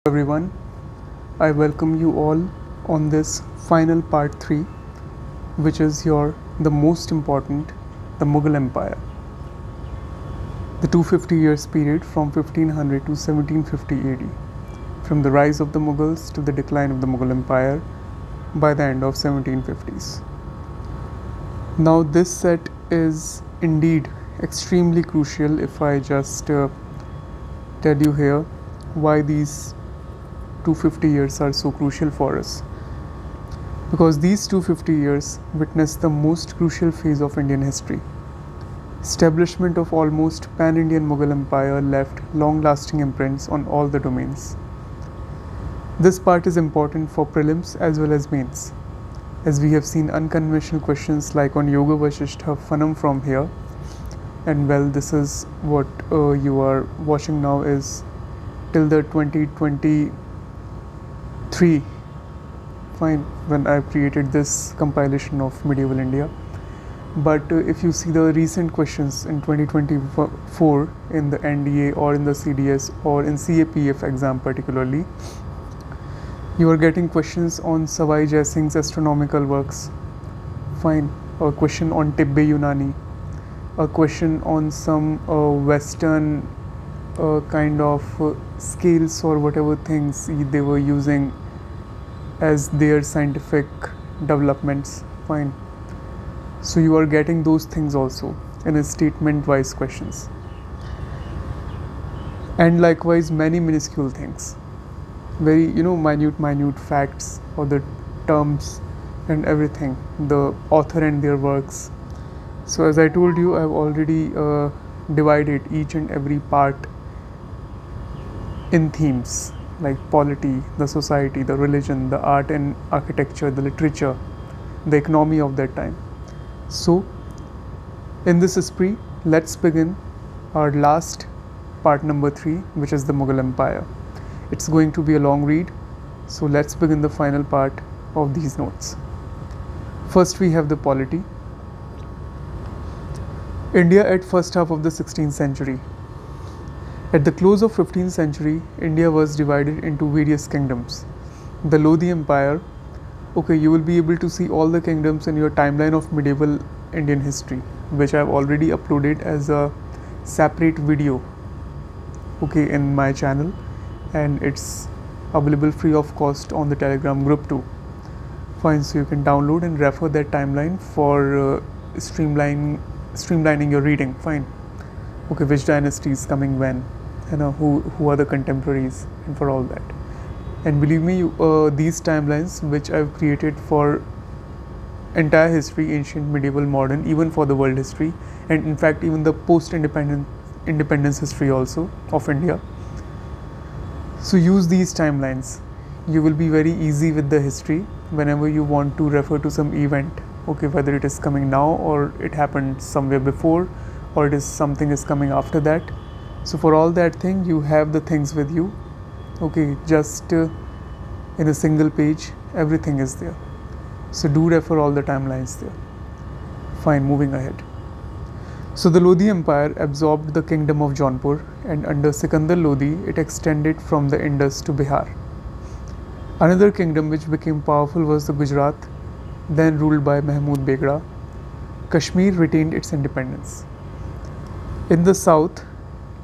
Everyone, I welcome you all on this final part 3, which is the most important, the Mughal Empire. The 250 years period from 1500 to 1750 AD, from the rise of the Mughals to the decline of the Mughal Empire by the end of 1750s. Now this set is indeed extremely crucial. If I just tell you here why these 250 years are so crucial for us, because these 250 years witnessed the most crucial phase of Indian history. Establishment of almost pan-Indian Mughal Empire left long-lasting imprints on all the domains. This part is important for prelims as well as mains, as we have seen unconventional questions like on Yoga Vasishtha Phanam from here, and well, this is what you are watching now is till the 2023 fine when I created this compilation of medieval India. But if you see the recent questions in 2024 in the NDA or in the CDS or in CAPF exam particularly, you are getting questions on Savai Jai Singh's astronomical works, fine, a question on Tibbe Yunani, a question on some western kind of scales or whatever things they were using as their scientific developments, fine. So you are getting those things also in a statement wise questions, and likewise many minuscule things, very minute facts or the terms and everything, the author and their works. So as I told you, I've already divided each and every part in themes like polity, the society, the religion, the art and architecture, the literature, the economy of that time. So in this spree, let's begin our last part number 3, which is the Mughal Empire. It's going to be a long read, so let's begin the final part of these notes. First we have the polity. India at first half of the 16th century. At the close of 15th century, India was divided into various kingdoms. The Lodi Empire. Okay, you will be able to see all the kingdoms in your timeline of medieval Indian history, which I have already uploaded as a separate video, okay, in my channel, and it's available free of cost on the Telegram group too. Fine, so you can download and refer that timeline for streamlining your reading. Fine, okay, which dynasty is coming when, who are the contemporaries, and for all that. And believe me, these timelines which I've created for entire history, ancient, medieval, modern, even for the world history, and in fact even the post-independence history also of India. So use these timelines. You will be very easy with the history whenever you want to refer to some event, okay, whether it is coming now or it happened somewhere before or it is something is coming after that. So for all that thing, you have the things with you, okay, just in a single page, everything is there. So do refer all the timelines there. Fine, moving ahead. So the Lodi Empire absorbed the kingdom of Jaunpur, and under Sikandar Lodi, it extended from the Indus to Bihar. Another kingdom which became powerful was the Gujarat, then ruled by Mahmud Begra. Kashmir retained its independence. In the south,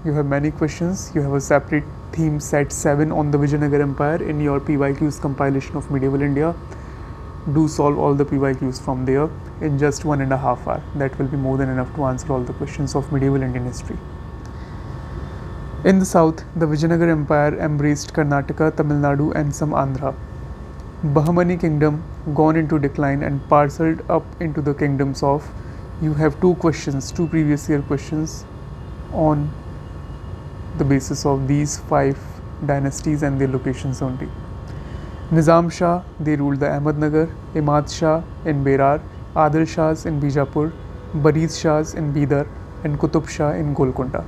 you have many questions. You have a separate theme set 7 on the Vijayanagar Empire in your PYQs compilation of medieval India. Do solve all the PYQs from there in just 1.5 hours. That will be more than enough to answer all the questions of medieval Indian history. In the south, the Vijayanagar Empire embraced Karnataka, Tamil Nadu and some Andhra. Bahmani kingdom gone into decline and parceled up into the kingdoms of, you have 2 previous year questions on the basis of these 5 dynasties and their locations only. Nizam Shah, they ruled the Ahmednagar, Imad Shah in Berar, Adil Shahs in Bijapur, Bariz Shahs in Bidar and Qutub Shah in Golconda.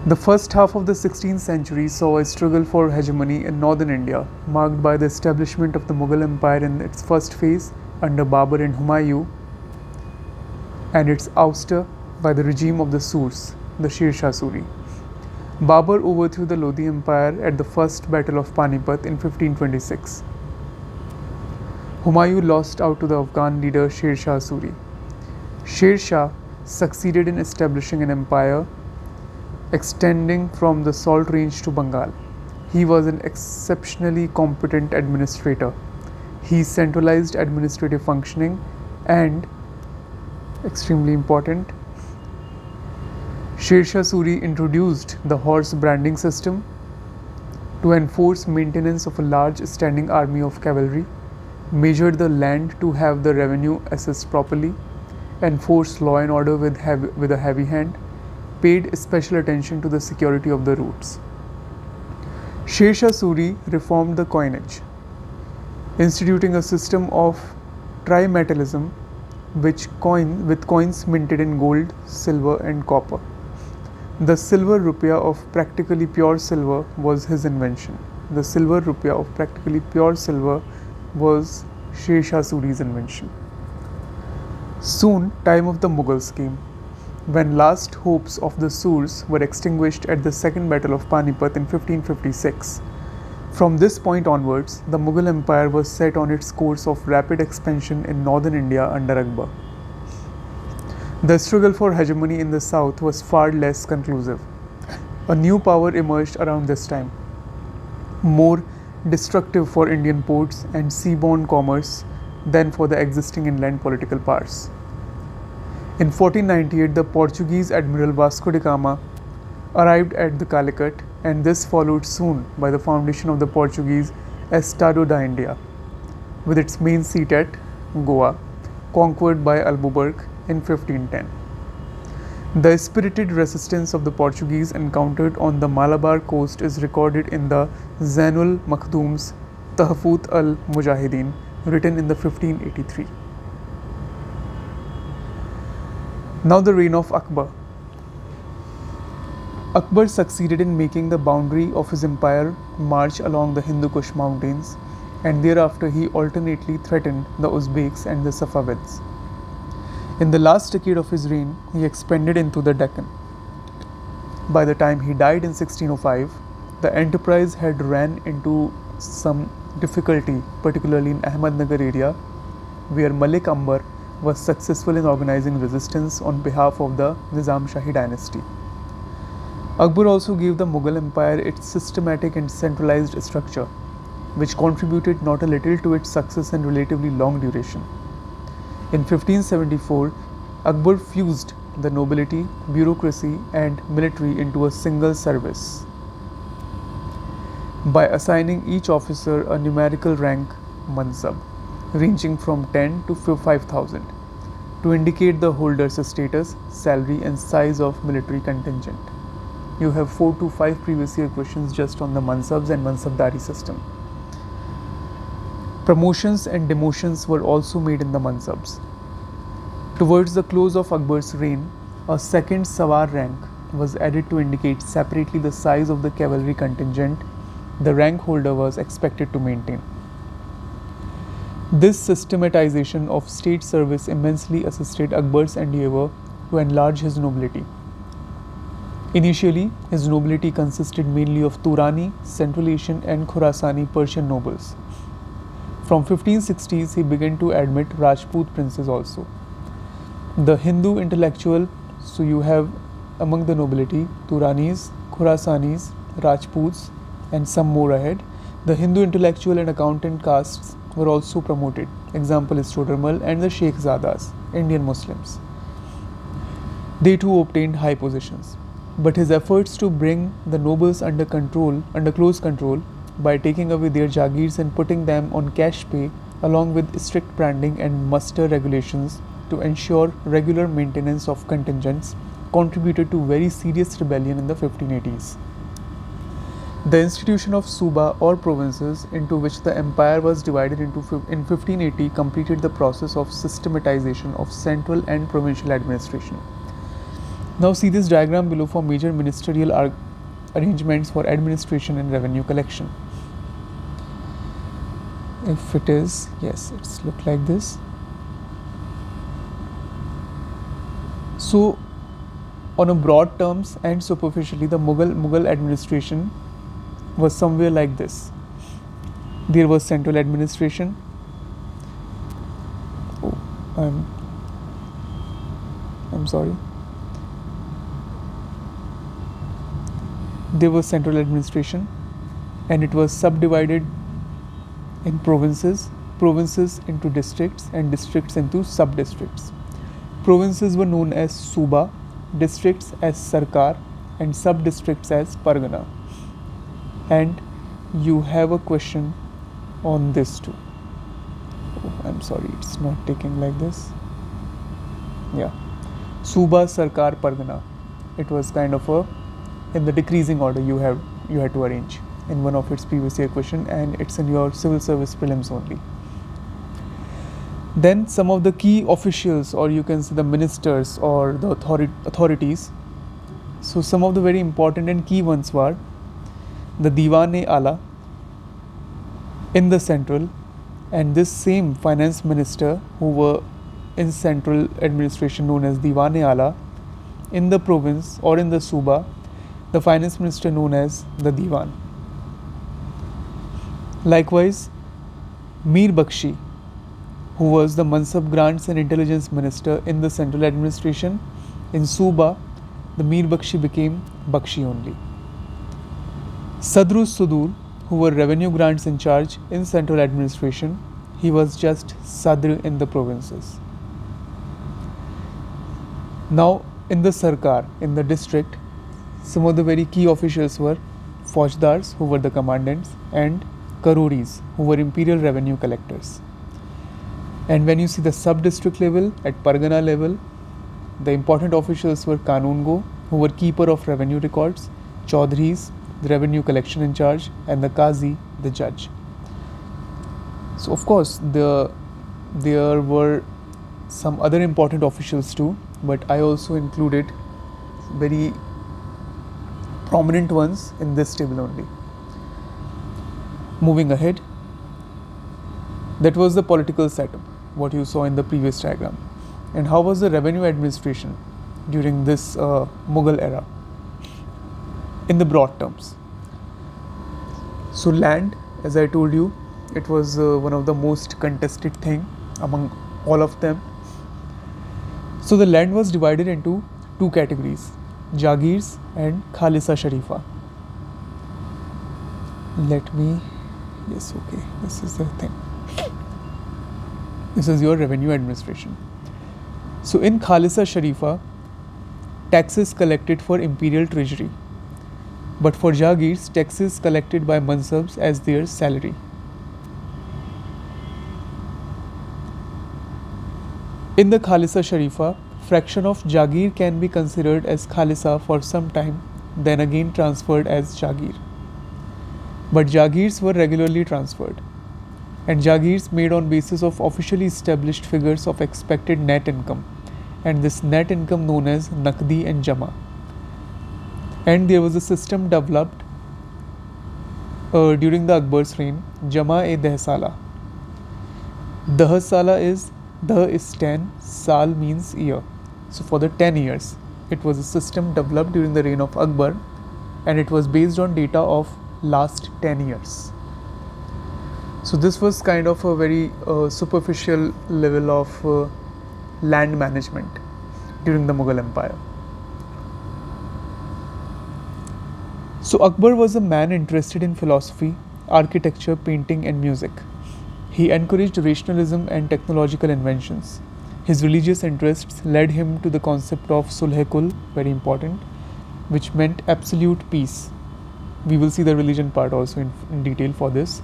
The first half of the 16th century saw a struggle for hegemony in northern India, marked by the establishment of the Mughal Empire in its first phase under Babur and Humayun, and its ouster by the regime of the Surs, the Sher Shah Suri. Babur overthrew the Lodi Empire at the First Battle of Panipat in 1526. Humayun lost out to the Afghan leader Sher Shah Suri. Sher Shah succeeded in establishing an empire extending from the Salt Range to Bengal. He was an exceptionally competent administrator. He centralized administrative functioning and, extremely important, Sher Shah Suri introduced the horse branding system to enforce maintenance of a large standing army of cavalry, measured the land to have the revenue assessed properly, enforced law and order with a heavy hand, paid special attention to the security of the routes. Sher Shah Suri reformed the coinage, instituting a system of trimetallism with coins minted in gold, silver and copper. The silver rupiah of practically pure silver was his invention. The silver rupiah of practically pure silver was Sher Shah Suri's invention. Soon, time of the Mughals came, when last hopes of the Surs were extinguished at the Second Battle of Panipat in 1556. From this point onwards, the Mughal Empire was set on its course of rapid expansion in northern India under Akbar. The struggle for hegemony in the south was far less conclusive. A new power emerged around this time, more destructive for Indian ports and seaborne commerce than for the existing inland political powers. In 1498, the Portuguese Admiral Vasco da Gama arrived at the Calicut, and this followed soon by the foundation of the Portuguese Estado da India, with its main seat at Goa, conquered by Albuquerque in 1510. The spirited resistance of the Portuguese encountered on the Malabar coast is recorded in the Zainul Makhdoom's Tahfut al-Mujahideen, written in the 1583. Now the reign of Akbar. Akbar succeeded in making the boundary of his empire march along the Hindu Kush mountains, and thereafter he alternately threatened the Uzbeks and the Safavids. In the last decade of his reign, he expanded into the Deccan. By the time he died in 1605, the enterprise had ran into some difficulty, particularly in Ahmednagar area, where Malik Ambar was successful in organizing resistance on behalf of the Nizam Shahi dynasty. Akbar also gave the Mughal Empire its systematic and centralized structure, which contributed not a little to its success and relatively long duration. In 1574, Akbar fused the nobility, bureaucracy and military into a single service by assigning each officer a numerical rank mansab ranging from 10 to 5,000 to indicate the holder's status, salary and size of military contingent. You have 4 to 5 previous year questions just on the mansabs and mansabdari system. Promotions and demotions were also made in the mansabs. Towards the close of Akbar's reign, a second Sawar rank was added to indicate separately the size of the cavalry contingent the rank holder was expected to maintain. This systematization of state service immensely assisted Akbar's endeavor to enlarge his nobility. Initially, his nobility consisted mainly of Turani, Central Asian and Khurasani Persian nobles. From 1560s, he began to admit Rajput princes also. The Hindu intellectual, so you have among the nobility, Turanis, Khurasanis, Rajputs and some more ahead. The Hindu intellectual and accountant castes were also promoted. Example is Todarmal and the Sheikhzadas, Indian Muslims. They too obtained high positions. But his efforts to bring the nobles under close control, by taking away their jagirs and putting them on cash pay, along with strict branding and muster regulations to ensure regular maintenance of contingents, contributed to very serious rebellion in the 1580s. The institution of Suba or provinces, into which the empire was divided into in 1580, completed the process of systematization of central and provincial administration. Now see this diagram below for major ministerial arrangements for administration and revenue collection. If it is, yes, it's looked like this. So On a broad terms and superficially, the Mughal administration was somewhere like this. There was central administration. I'm sorry. There was central administration, and it was subdivided in provinces into districts, and districts into sub-districts. Provinces were known as Suba, districts as Sarkar, and sub-districts as Pargana. And you have a question on this too. Oh, I'm sorry, it's not taking like this. Yeah, Suba, Sarkar, Pargana. It was kind of a in the decreasing order you had to arrange in one of its previous year question, and it's in your civil service prelims only. Then some of the key officials, or you can say the ministers or the authorities. So some of the very important and key ones were the Diwan-e-Ala in the central, and this same finance minister who were in central administration known as Diwan-e-Ala, in the province or in the Suba, the finance minister known as the Diwan. Likewise, Mir Bakshi, who was the Mansab Grants and Intelligence Minister in the central administration. In Suba, the Mir Bakshi became Bakshi only. Sadru Sudur, who were revenue grants in charge in central administration, he was just Sadr in the provinces. Now, in the Sarkar, in the district, some of the very key officials were Faujdars, who were the commandants, and Karoris, who were imperial revenue collectors. And when you see the sub-district level, at Pargana level, the important officials were Kanungo, who were keeper of revenue records, Chaudhris, the revenue collection in charge, and the Qazi, the judge. So of course, there were some other important officials too, but I also included very prominent ones in this table only. Moving ahead, that was the political setup, what you saw in the previous diagram. And how was the revenue administration during this Mughal era? In the broad terms. So land, as I told you, it was one of the most contested thing among all of them. So the land was divided into two categories, Jagirs and Khalisa Sharifa. This is the thing. This is your revenue administration. So in Khalisa Sharifa, taxes collected for imperial treasury, but for Jagirs, taxes collected by Mansabs as their salary. In the Khalisa Sharifa, fraction of Jagir can be considered as Khalisa for some time, then again transferred as Jagir. But Jagirs were regularly transferred, and Jagirs made on basis of officially established figures of expected net income, and this net income known as Naqdi and Jama. And there was a system developed during the Akbar's reign, Jama-e-Dehsala. Dah is 10, Sal means year. So for the 10 years, it was a system developed during the reign of Akbar, and it was based on data of last 10 years. So this was kind of a very superficial level of land management during the Mughal Empire. So Akbar was a man interested in philosophy, architecture, painting and music. He encouraged rationalism and technological inventions. His religious interests led him to the concept of Sulh-e-Kul, very important, which meant absolute peace. We will see the religion part also in detail for this.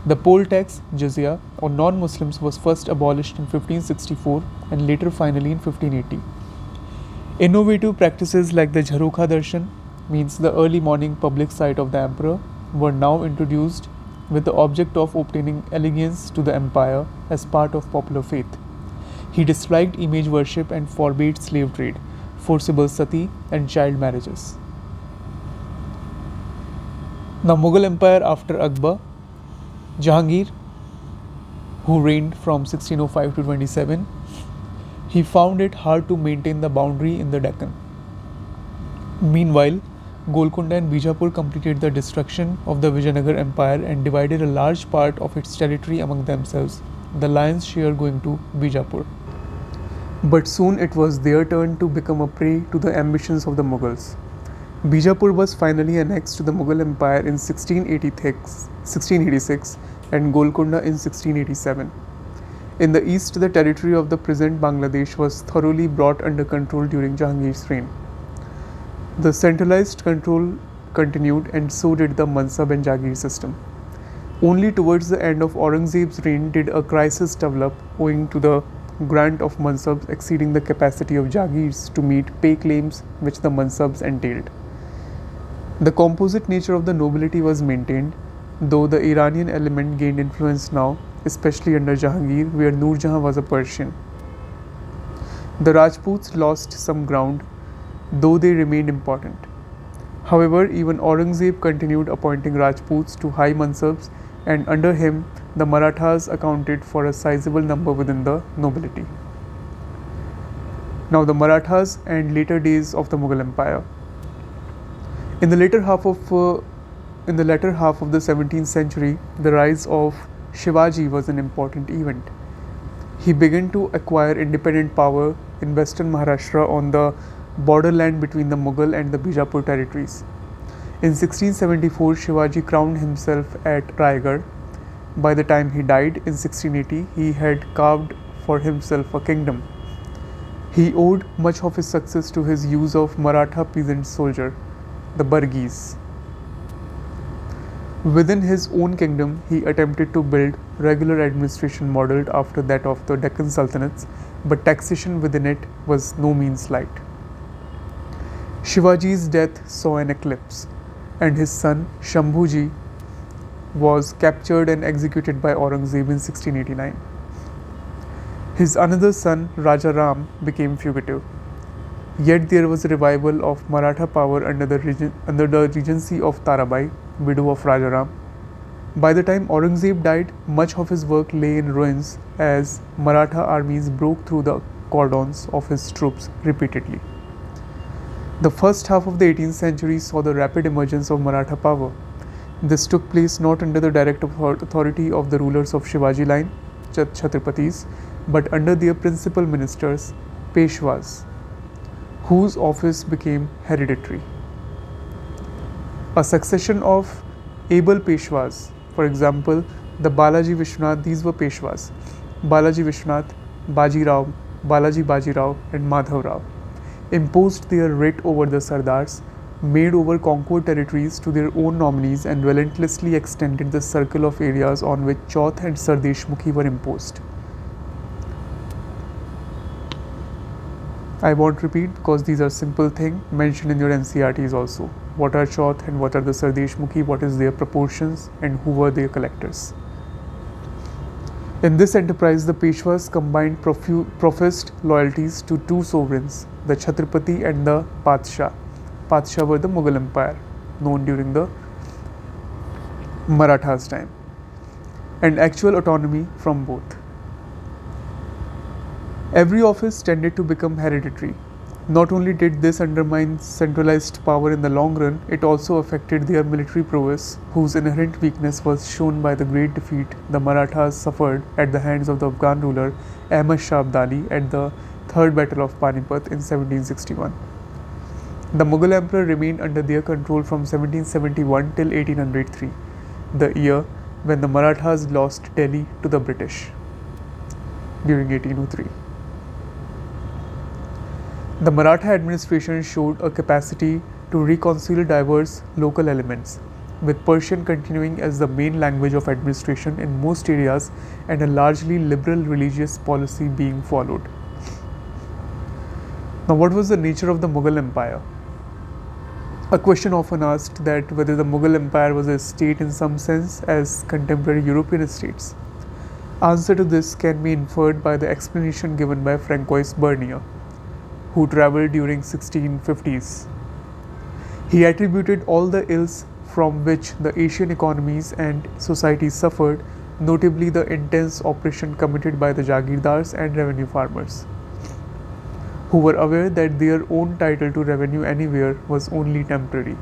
The poll tax, jizya, on non-Muslims was first abolished in 1564 and later finally in 1580. Innovative practices like the Jharokha Darshan, means the early morning public sight of the emperor, were now introduced with the object of obtaining allegiance to the empire as part of popular faith. He disliked image worship and forbade slave trade, forcible sati and child marriages. Now Mughal Empire after Akbar, Jahangir, who reigned from 1605 to 27, he found it hard to maintain the boundary in the Deccan. Meanwhile, Golconda and Bijapur completed the destruction of the Vijayanagar Empire and divided a large part of its territory among themselves, the lion's share going to Bijapur. But soon it was their turn to become a prey to the ambitions of the Mughals. Bijapur was finally annexed to the Mughal Empire in 1686 and Golconda in 1687. In the east, the territory of the present Bangladesh was thoroughly brought under control during Jahangir's reign. The centralized control continued, and so did the Mansab and Jagir system. Only towards the end of Aurangzeb's reign did a crisis develop, owing to the grant of Mansabs exceeding the capacity of Jagirs to meet pay claims which the Mansabs entailed. The composite nature of the nobility was maintained, though the Iranian element gained influence now, especially under Jahangir, where Nur Jahan was a Persian. The Rajputs lost some ground, though they remained important. However, even Aurangzeb continued appointing Rajputs to high Mansabs, and under him, the Marathas accounted for a sizable number within the nobility. Now, the Marathas and later days of the Mughal Empire. In the latter half of the 17th century, the rise of Shivaji was an important event. He began to acquire independent power in western Maharashtra on the borderland between the Mughal and the Bijapur territories. In 1674, Shivaji crowned himself at Raigad. By the time he died in 1680, he had carved for himself a kingdom. He owed much of his success to his use of Maratha peasant soldier, the Bargis. Within his own kingdom, he attempted to build regular administration modeled after that of the Deccan Sultanates, but taxation within it was no means light. Shivaji's death saw an eclipse, and his son Shambhuji was captured and executed by Aurangzeb in 1689. His another son Raja Ram became fugitive. Yet there was a revival of Maratha power under the regency of Tarabai, widow of Raja Ram. By the time Aurangzeb died, much of his work lay in ruins as Maratha armies broke through the cordons of his troops repeatedly. The first half of the 18th century saw the rapid emergence of Maratha power. This took place not under the direct authority of the rulers of Shivaji line, Chhatrapatis, but under their principal ministers, Peshwas, whose office became hereditary. A succession of able Peshwas, for example, the Balaji Vishwanath, these were Peshwas, Balaji Vishwanath, Baji Rao, Balaji Rao and Madhav Rao, imposed their writ over the Sardars, made over conquered territories to their own nominees, and relentlessly extended the circle of areas on which Chauth and Sardeshmukhi were imposed. I won't repeat because these are simple things mentioned in your NCERTs also. What are Chauth and what are the Sardeshmukhi, what is their proportions and who were their collectors. In this enterprise, the Peshwas combined professed loyalties to two sovereigns, the Chhatrapati and the Padshah. Padshah were the Mughal Empire, known during the Marathas' time, and actual autonomy from both. Every office tended to become hereditary. Not only did this undermine centralized power in the long run, it also affected their military prowess, whose inherent weakness was shown by the great defeat the Marathas suffered at the hands of the Afghan ruler Ahmad Shah Abdali at the Third Battle of Panipat in 1761. The Mughal emperor remained under their control from 1771 till 1803, the year when the Marathas lost Delhi to the British during 1803. The Maratha administration showed a capacity to reconcile diverse local elements, with Persian continuing as the main language of administration in most areas and a largely liberal religious policy being followed. Now, what was the nature of the Mughal Empire? A question often asked that whether the Mughal Empire was a state in some sense as contemporary European states. Answer to this can be inferred by the explanation given by Francois Bernier, who travelled during 1650s. He attributed all the ills from which the Asian economies and societies suffered, notably the intense oppression committed by the Jagirdars and revenue farmers, who were aware that their own title to revenue anywhere was only temporary.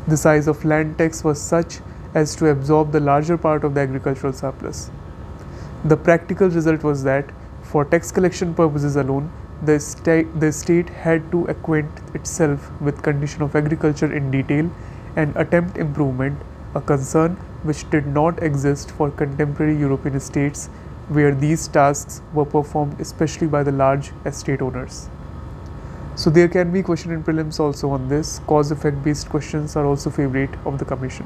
The size of land tax was such as to absorb the larger part of the agricultural surplus. The practical result was that, for tax collection purposes alone, the state had to acquaint itself with condition of agriculture in detail and attempt improvement, a concern which did not exist for contemporary European states, where these tasks were performed especially by the large estate owners. So there can be question in prelims also on this. Cause-effect based questions are also favorite of the commission.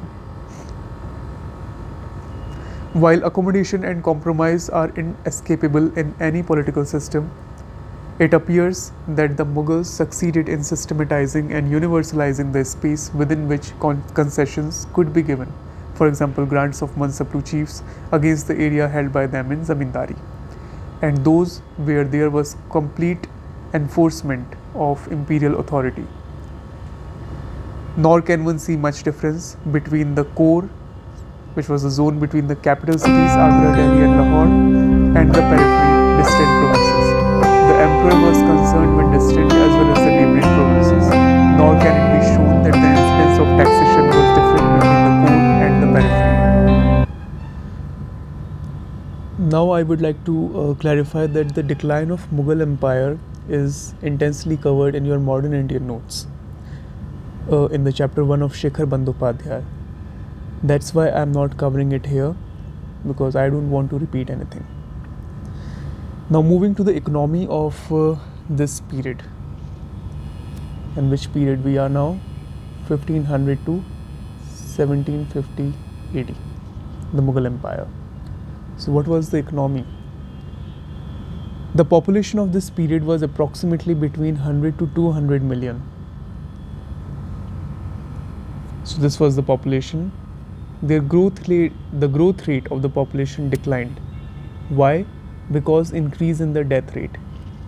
While accommodation and compromise are inescapable in any political system, it appears that the Mughals succeeded in systematizing and universalizing the space within which concessions could be given. For example, grants of mansab to chiefs against the area held by them in zamindari, and those where there was complete enforcement of imperial authority. Nor can one see much difference between the core, which was the zone between the capital cities Agra, Delhi and Lahore, and the periphery, distant provinces. The emperor was concerned with distant as well as the neighboring provinces. Nor can it be shown that the incidence of taxation was different between the core and the periphery. Now I would like to clarify that the decline of Mughal Empire is intensely covered in your modern Indian notes in the chapter 1 of Shekhar Bandyopadhyay. That's why I'm not covering it here, because I don't want to repeat anything. Now moving to the economy of this period. And which period we are now? 1500 to 1750 AD, the Mughal Empire. So what was the economy? The population of this period was approximately between 100 to 200 million. So this was the population. The growth rate of the population declined. Why? Because increase in the death rate.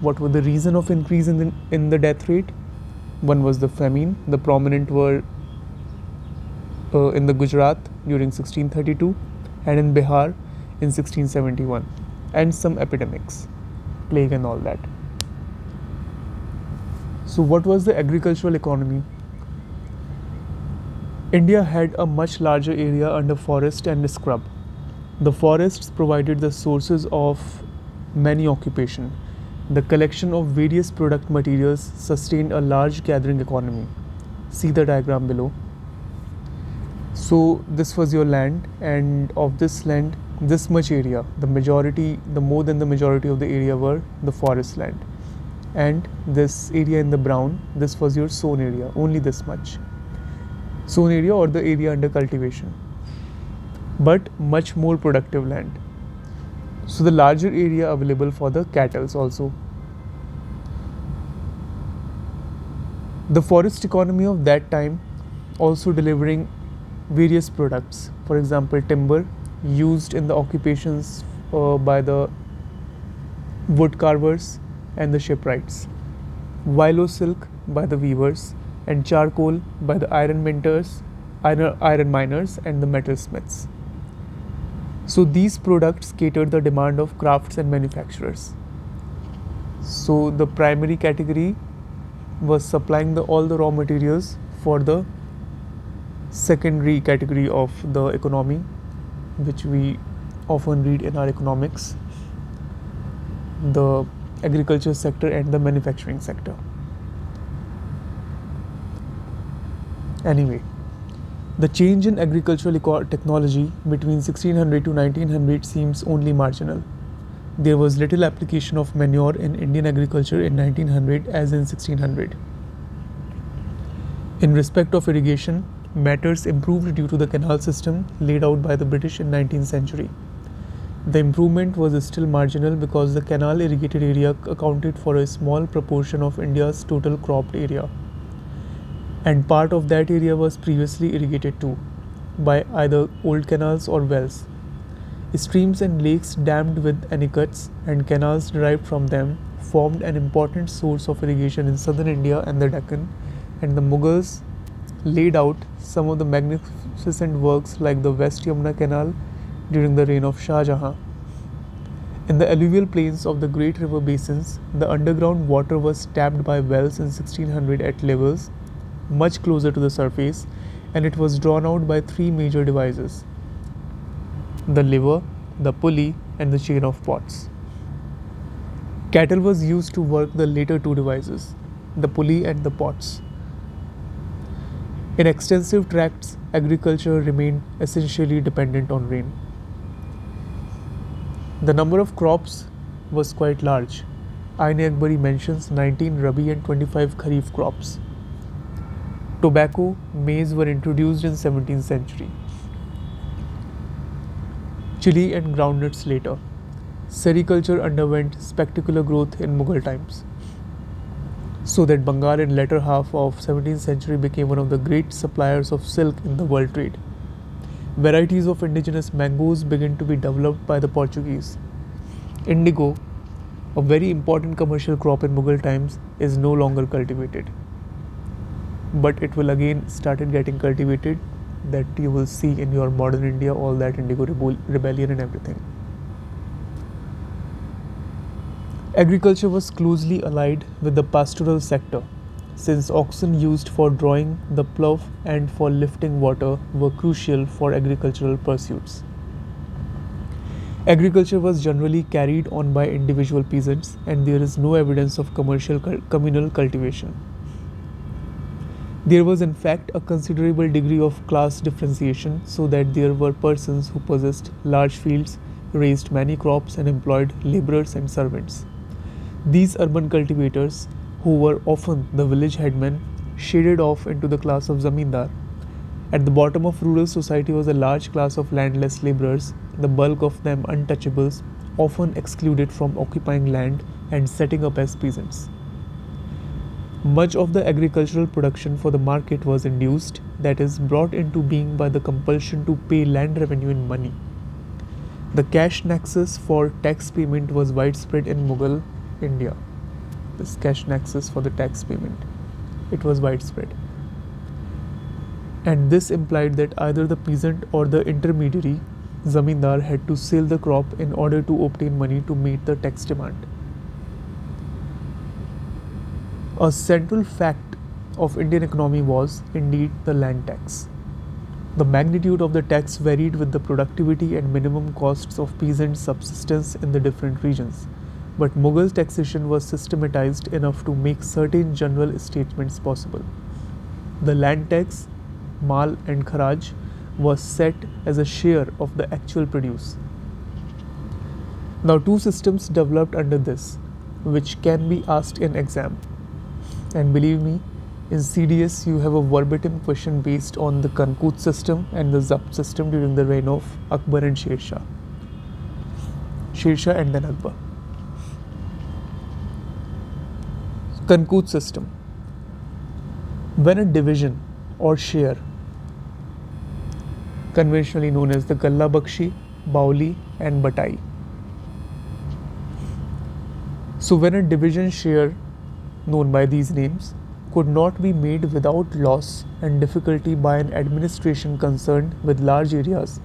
What were the reason of increase in the death rate? One was the famine. The prominent were in the Gujarat during 1632 and in Bihar in 1671, and some epidemics, plague and all that. So what was the agricultural economy? India had a much larger area under forest and scrub. The forests provided the sources of many occupation. The collection of various product materials sustained a large gathering economy. See the diagram below. So this was your land, and of this land, this much area, the more than the majority of the area were the forest land. And this area in the brown, this was your sown area, only this much. Sown area or the area under cultivation, but much more productive land. So the larger area available for the cattle also. The forest economy of that time also delivering various products. For example, timber used in the occupations by the wood carvers and the shipwrights, willow silk by the weavers, and charcoal by the iron miners and the metalsmiths. So these products catered the demand of crafts and manufacturers. So the primary category was supplying all the raw materials for the secondary category of the economy, which we often read in our economics, the agriculture sector and the manufacturing sector. Anyway, the change in agricultural technology between 1600 to 1900 seems only marginal. There was little application of manure in Indian agriculture in 1900 as in 1600. In respect of irrigation, matters improved due to the canal system laid out by the British in 19th century. The improvement was still marginal because the canal irrigated area accounted for a small proportion of India's total cropped area, and part of that area was previously irrigated too by either old canals or wells. Streams and lakes dammed with anicuts and canals derived from them formed an important source of irrigation in southern India and the Deccan, and the Mughals laid out some of the magnificent works like the West Yamuna Canal during the reign of Shah Jahan. In the alluvial plains of the great river basins, the underground water was tapped by wells in 1600 at levels much closer to the surface, and it was drawn out by three major devices: the lever, the pulley, and the chain of pots. Cattle was used to work the later two devices, the pulley and the pots. In extensive tracts, agriculture remained essentially dependent on rain. The number of crops was quite large. Aine-Akbari mentions 19 Rabi and 25 Kharif crops. Tobacco, maize were introduced in 17th century. Chili and groundnuts later. Sericulture underwent spectacular growth in Mughal times, so that Bengal in latter half of 17th century became one of the great suppliers of silk in the world trade. Varieties of indigenous mangoes began to be developed by the Portuguese. Indigo, a very important commercial crop in Mughal times, is no longer cultivated, but it will again started getting cultivated, that you will see in your modern India, all that indigo rebellion and everything. Agriculture was closely allied with the pastoral sector, since oxen used for drawing the plough and for lifting water were crucial for agricultural pursuits. Agriculture was generally carried on by individual peasants, and there is no evidence of communal cultivation. There was in fact a considerable degree of class differentiation, so that there were persons who possessed large fields, raised many crops, and employed labourers and servants. These urban cultivators, who were often the village headmen, shaded off into the class of zamindar. At the bottom of rural society was a large class of landless labourers, the bulk of them untouchables, often excluded from occupying land and setting up as peasants. Much of the agricultural production for the market was induced, that is, brought into being by the compulsion to pay land revenue in money. The cash nexus for tax payment was widespread in Mughal India. This cash nexus for the tax payment, it was widespread. And this implied that either the peasant or the intermediary, zamindar, had to sell the crop in order to obtain money to meet the tax demand. A central fact of Indian economy was, indeed, the land tax. The magnitude of the tax varied with the productivity and minimum costs of peasant subsistence in the different regions, but Mughal taxation was systematized enough to make certain general statements possible. The land tax, mal and kharaj, was set as a share of the actual produce. Now, two systems developed under this, which can be asked in exam. And believe me, in CDS you have a verbatim question based on the Kankut system and the Zabt system during the reign of Akbar and Sher Shah. Sher Shah and then Akbar. Kankut system. When a division or share, conventionally known as the Galla Bakshi, Bauli and Batai. So when a division share, known by these names, could not be made without loss and difficulty by an administration concerned with large areas,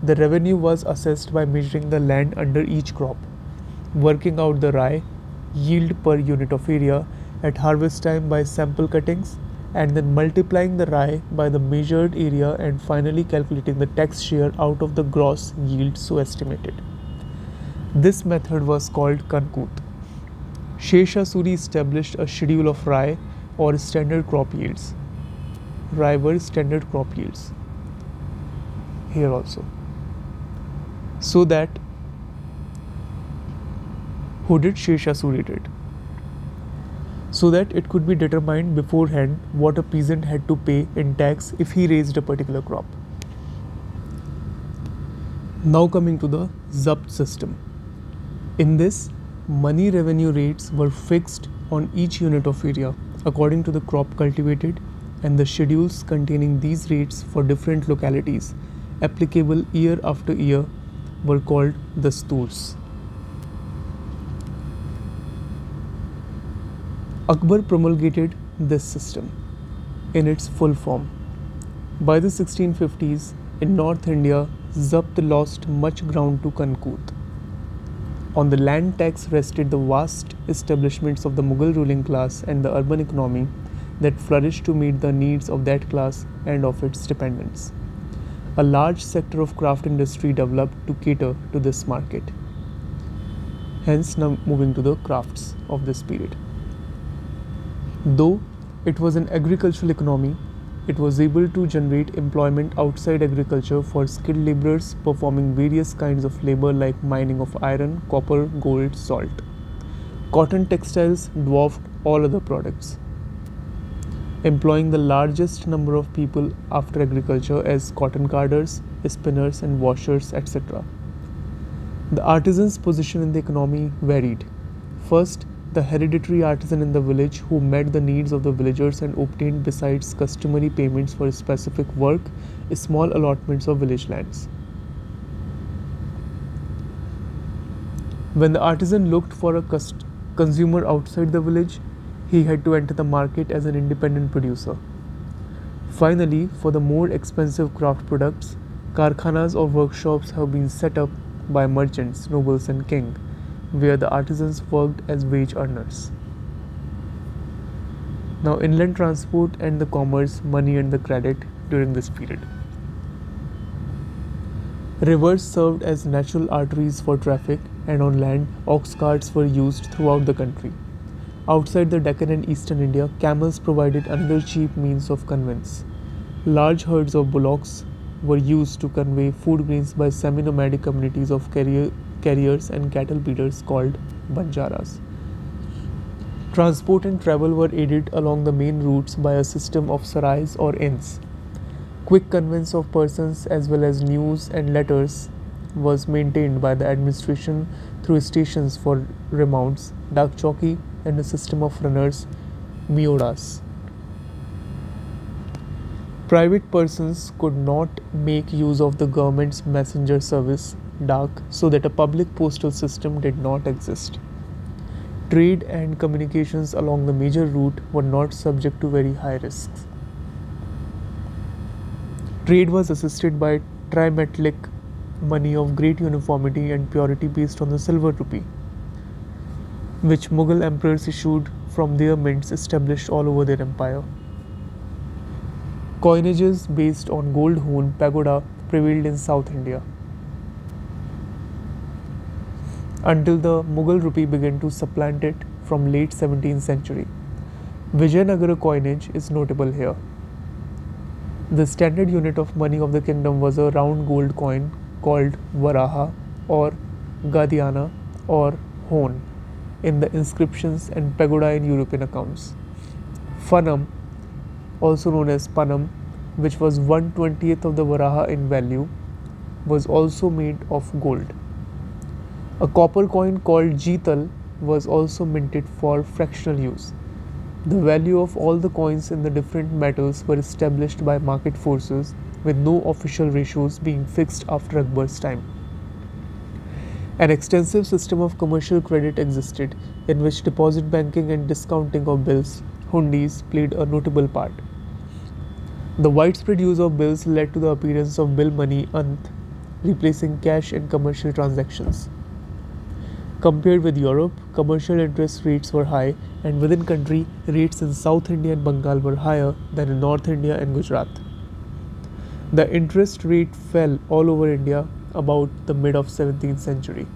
the revenue was assessed by measuring the land under each crop, working out the rye yield per unit of area at harvest time by sample cuttings, and then multiplying the rye by the measured area and finally calculating the tax share out of the gross yield so estimated. This method was called Kankut. Sher Shah Suri established a schedule of rye or standard crop yields. Rye were standard crop yields. Here also. So that, who did? Sher Shah Suri did. So that it could be determined beforehand what a peasant had to pay in tax if he raised a particular crop. Now coming to the Zabt system. In this, money revenue rates were fixed on each unit of area according to the crop cultivated, and the schedules containing these rates for different localities, applicable year after year, were called dasturs. Akbar promulgated this system in its full form. By the 1650s, in North India, Zabt lost much ground to Kankut. On the land tax rested the vast establishments of the Mughal ruling class and the urban economy that flourished to meet the needs of that class and of its dependents. A large sector of craft industry developed to cater to this market. Hence, now moving to the crafts of this period. Though it was an agricultural economy, it was able to generate employment outside agriculture for skilled laborers performing various kinds of labor like mining of iron, copper, gold, salt. Cotton textiles dwarfed all other products, employing the largest number of people after agriculture as cotton carders, spinners, and washers, etc. The artisan's position in the economy varied. First, the hereditary artisan in the village who met the needs of the villagers and obtained, besides customary payments for specific work, small allotments of village lands. When the artisan looked for a consumer outside the village, he had to enter the market as an independent producer. Finally, for the more expensive craft products, karkhanas or workshops have been set up by merchants, nobles, and king, where the artisans worked as wage earners. Now, inland transport and the commerce, money, and the credit during this period. Rivers served as natural arteries for traffic, and on land, ox carts were used throughout the country. Outside the Deccan and eastern India, camels provided another cheap means of conveyance. Large herds of bullocks were used to convey food grains by semi-nomadic communities of carriers and cattle breeders called banjaras. Transport and travel were aided along the main routes by a system of sarais or inns. Quick conveyance of persons as well as news and letters was maintained by the administration through stations for remounts, dak chowki, and a system of runners, miodas. Private persons could not make use of the government's messenger service, dak, so that a public postal system did not exist. Trade and communications along the major route were not subject to very high risks. Trade was assisted by trimetallic money of great uniformity and purity based on the silver rupee, which Mughal emperors issued from their mints established all over their empire. Coinages based on gold horn pagoda prevailed in South India until the Mughal rupee began to supplant it from late 17th century. Vijayanagara coinage is notable here. The standard unit of money of the kingdom was a round gold coin called Varaha or Gadiana or Hone in the inscriptions and pagoda in European accounts. Fanam, also known as Panam, which was 1/20th of the Varaha in value, was also made of gold. A copper coin called Jeetal was also minted for fractional use. The value of all the coins in the different metals were established by market forces, with no official ratios being fixed after Akbar's time. An extensive system of commercial credit existed, in which deposit banking and discounting of bills, hundis, played a notable part. The widespread use of bills led to the appearance of bill money ant, replacing cash in commercial transactions. Compared with Europe, commercial interest rates were high, and within country, rates in South India and Bengal were higher than in North India and Gujarat. The interest rate fell all over India about the mid of 17th century.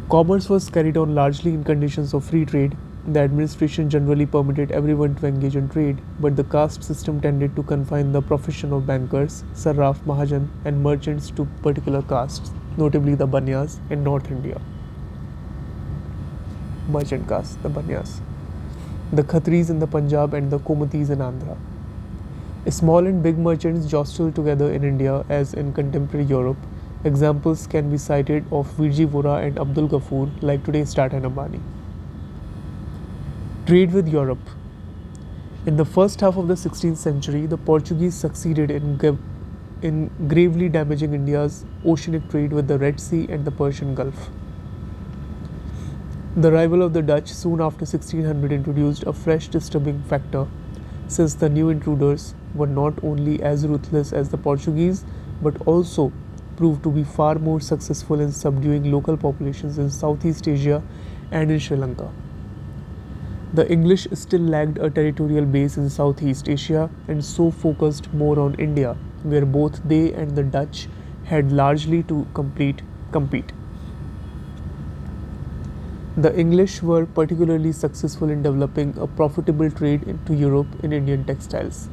Commerce was carried on largely in conditions of free trade. The administration generally permitted everyone to engage in trade, but the caste system tended to confine the profession of bankers, sarraf, mahajan, and merchants to particular castes, notably the Banyas in North India. Merchant caste, the Banyas. The Khatris in the Punjab and the Komatis in Andhra. Small and big merchants jostled together in India as in contemporary Europe. Examples can be cited of Virji Vora and Abdul Ghaffur, like today's Tata and Ambani. Trade with Europe. In the first half of the 16th century, the Portuguese succeeded in gravely damaging India's oceanic trade with the Red Sea and the Persian Gulf. The arrival of the Dutch soon after 1600 introduced a fresh disturbing factor, since the new intruders were not only as ruthless as the Portuguese but also proved to be far more successful in subduing local populations in Southeast Asia and in Sri Lanka. The English still lacked a territorial base in Southeast Asia and so focused more on India, where both they and the Dutch had largely to compete. The English were particularly successful in developing a profitable trade into Europe in Indian textiles.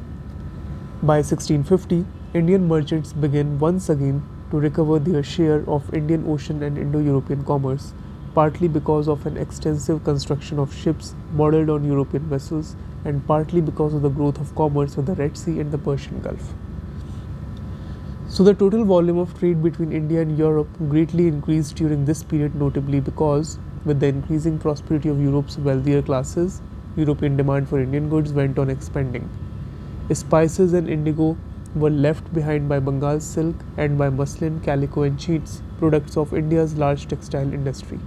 By 1650, Indian merchants began once again to recover their share of Indian Ocean and Indo-European commerce, partly because of an extensive construction of ships modeled on European vessels and partly because of the growth of commerce with the Red Sea and the Persian Gulf. So the total volume of trade between India and Europe greatly increased during this period, notably because with the increasing prosperity of Europe's wealthier classes, European demand for Indian goods went on expanding. Spices and indigo were left behind by Bengal silk and by muslin, calico and sheets, products of India's large textile industry.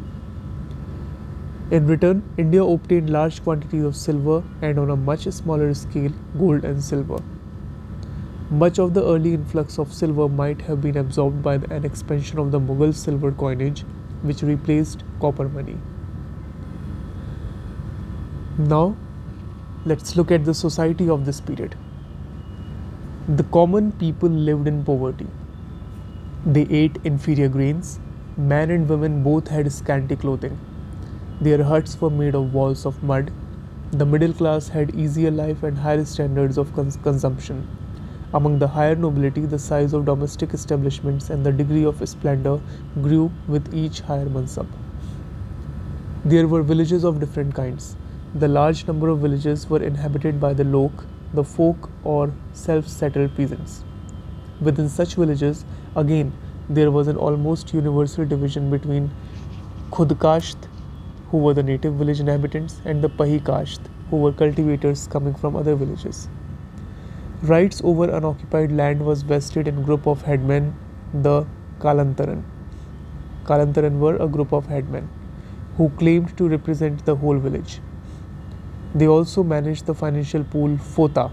In return, India obtained large quantities of silver and on a much smaller scale, gold and silver. Much of the early influx of silver might have been absorbed by an expansion of the Mughal silver coinage, which replaced copper money. Now, let's look at the society of this period. The common people lived in poverty. They ate inferior grains. Men and women both had scanty clothing. Their huts were made of walls of mud. The middle class had easier life and higher standards of consumption. Among the higher nobility, the size of domestic establishments and the degree of splendor grew with each higher mansab. There were villages of different kinds. The large number of villages were inhabited by the lok, the folk or self-settled peasants. Within such villages, again, there was an almost universal division between khudkasht, who were the native village inhabitants, and the pahikasht, who were cultivators coming from other villages. Rights over unoccupied land was vested in a group of headmen, the Kalantaran. Kalantaran were a group of headmen who claimed to represent the whole village. They also managed the financial pool Fota,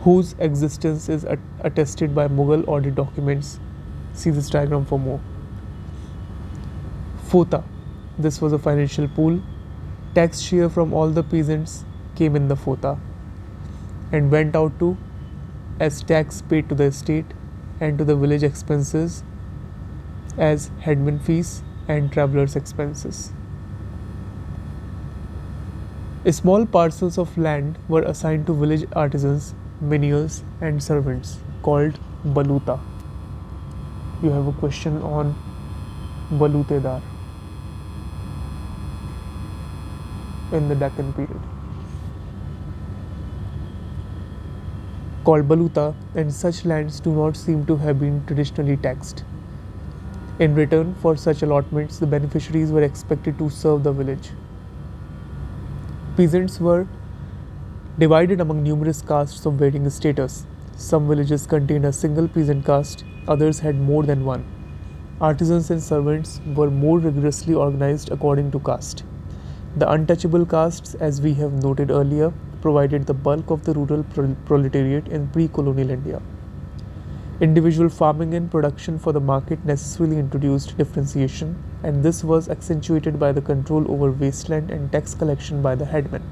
whose existence is attested by Mughal audit documents. See this diagram for more. Fota, this was a financial pool. Tax share from all the peasants came in the Fota and went out to as tax paid to the state and to the village expenses as headman fees and travelers' expenses. Small parcels of land were assigned to village artisans, menials and servants called baluta. You have a question on balutedar in the Deccan period. Called baluta, and such lands do not seem to have been traditionally taxed. In return for such allotments, the beneficiaries were expected to serve the village. Peasants were divided among numerous castes of varying status. Some villages contained a single peasant caste, others had more than one. Artisans and servants were more rigorously organized according to caste. The untouchable castes, as we have noted earlier, provided the bulk of the rural proletariat in pre-colonial India. Individual farming and production for the market necessarily introduced differentiation, and this was accentuated by the control over wasteland and tax collection by the headmen.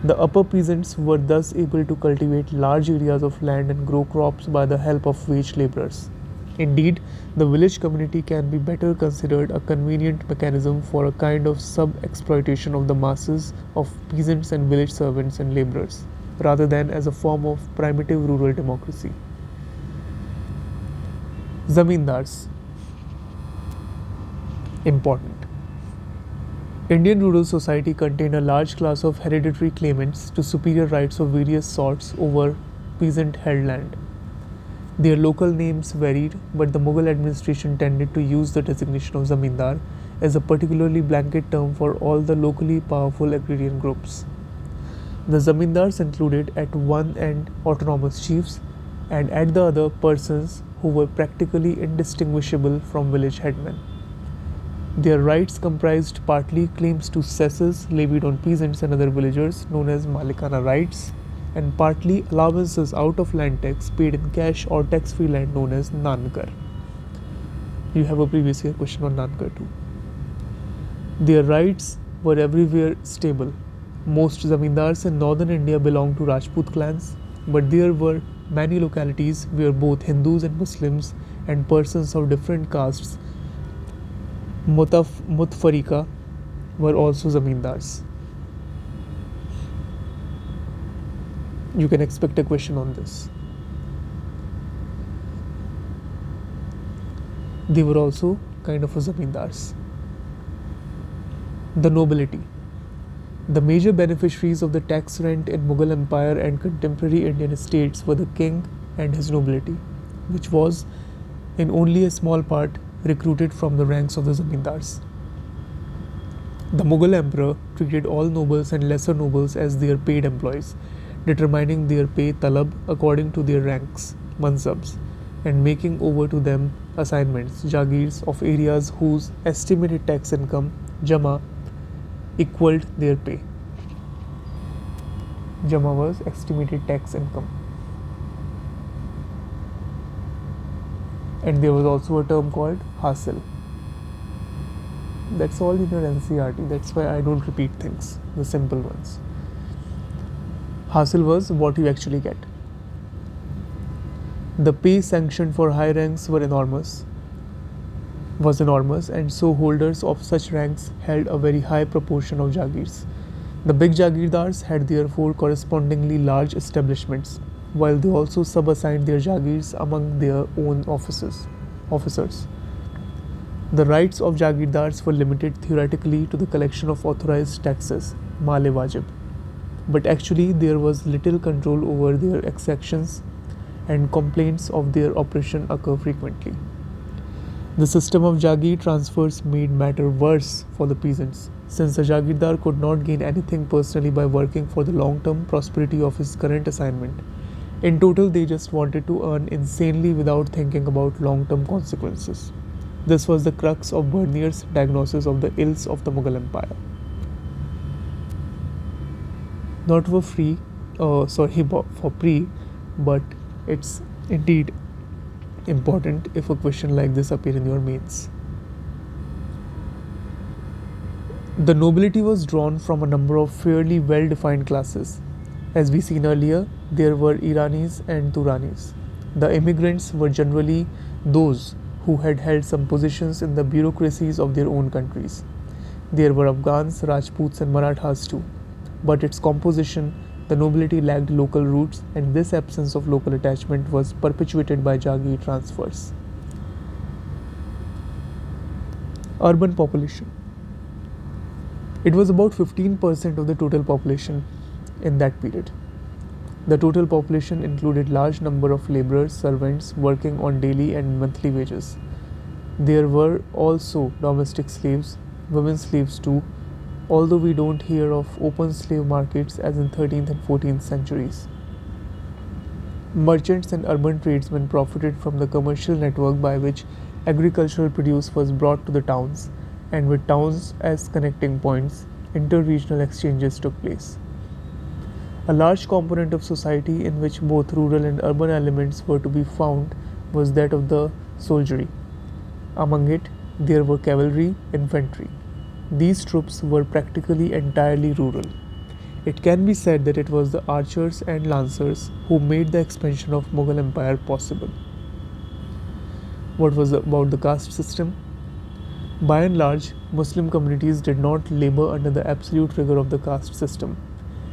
The upper peasants were thus able to cultivate large areas of land and grow crops by the help of wage laborers. Indeed, the village community can be better considered a convenient mechanism for a kind of sub-exploitation of the masses of peasants and village servants and laborers, rather than as a form of primitive rural democracy. Zamindars. Important. Indian rural society contained a large class of hereditary claimants to superior rights of various sorts over peasant-held land. Their local names varied, but the Mughal administration tended to use the designation of zamindar as a particularly blanket term for all the locally powerful agrarian groups. The zamindars included at one end autonomous chiefs and at the other persons who were practically indistinguishable from village headmen. Their rights comprised partly claims to cesses levied on peasants and other villagers known as Malikana rights, and partly allowances out of land tax paid in cash or tax-free land known as Nankar. You have a previous year question on Nankar too. Their rights were everywhere stable. Most zamindars in northern India belonged to Rajput clans, but there were many localities where both Hindus and Muslims and persons of different castes, Mutfarika, were also zamindars. You can expect a question on this. They were also kind of a zamindars. The nobility. The major beneficiaries of the tax rent in Mughal Empire and contemporary Indian states were the king and his nobility, which was, in only a small part, recruited from the ranks of the zamindars. The Mughal emperor treated all nobles and lesser nobles as their paid employees, determining their pay talab according to their ranks, mansabs, and making over to them assignments, jagirs, of areas whose estimated tax income, jama, equaled their pay. Jama was estimated tax income. And there was also a term called hasil. That's all in your NCERT. That's why I don't repeat things, the simple ones. Hasil was what you actually get. The pay sanctioned for high ranks was enormous, and so holders of such ranks held a very high proportion of jagirs. The big jagirdars had therefore correspondingly large establishments, while they also subassigned their jagirs among their own officers. The rights of jagirdars were limited theoretically to the collection of authorized taxes, male-wajib, but actually there was little control over their exactions, and complaints of their oppression occur frequently. The system of jagir transfers made matter worse for the peasants, since the jagirdar could not gain anything personally by working for the long-term prosperity of his current assignment. In total, they just wanted to earn insanely without thinking about long-term consequences. This was the crux of Bernier's diagnosis of the ills of the Mughal Empire. Not for free, for free, but it's indeed important if a question like this appear in your mains. The nobility was drawn from a number of fairly well-defined classes. As we seen earlier, there were Iranis and Turanis. The immigrants were generally those who had held some positions in the bureaucracies of their own countries. There were Afghans, Rajputs and Marathas too. But its composition, the nobility lacked local roots, and this absence of local attachment was perpetuated by Jagir transfers. Urban population. It was about 15% of the total population in that period. The total population included large number of laborers, servants working on daily and monthly wages. There were also domestic slaves, women slaves too, although we don't hear of open slave markets as in 13th and 14th centuries. Merchants and urban tradesmen profited from the commercial network by which agricultural produce was brought to the towns, and with towns as connecting points, inter-regional exchanges took place. A large component of society in which both rural and urban elements were to be found was that of the soldiery. Among it, there were cavalry, infantry. These troops were practically entirely rural. It can be said that it was the archers and lancers who made the expansion of Mughal Empire possible. What was about the caste system? By and large, Muslim communities did not labor under the absolute rigor of the caste system.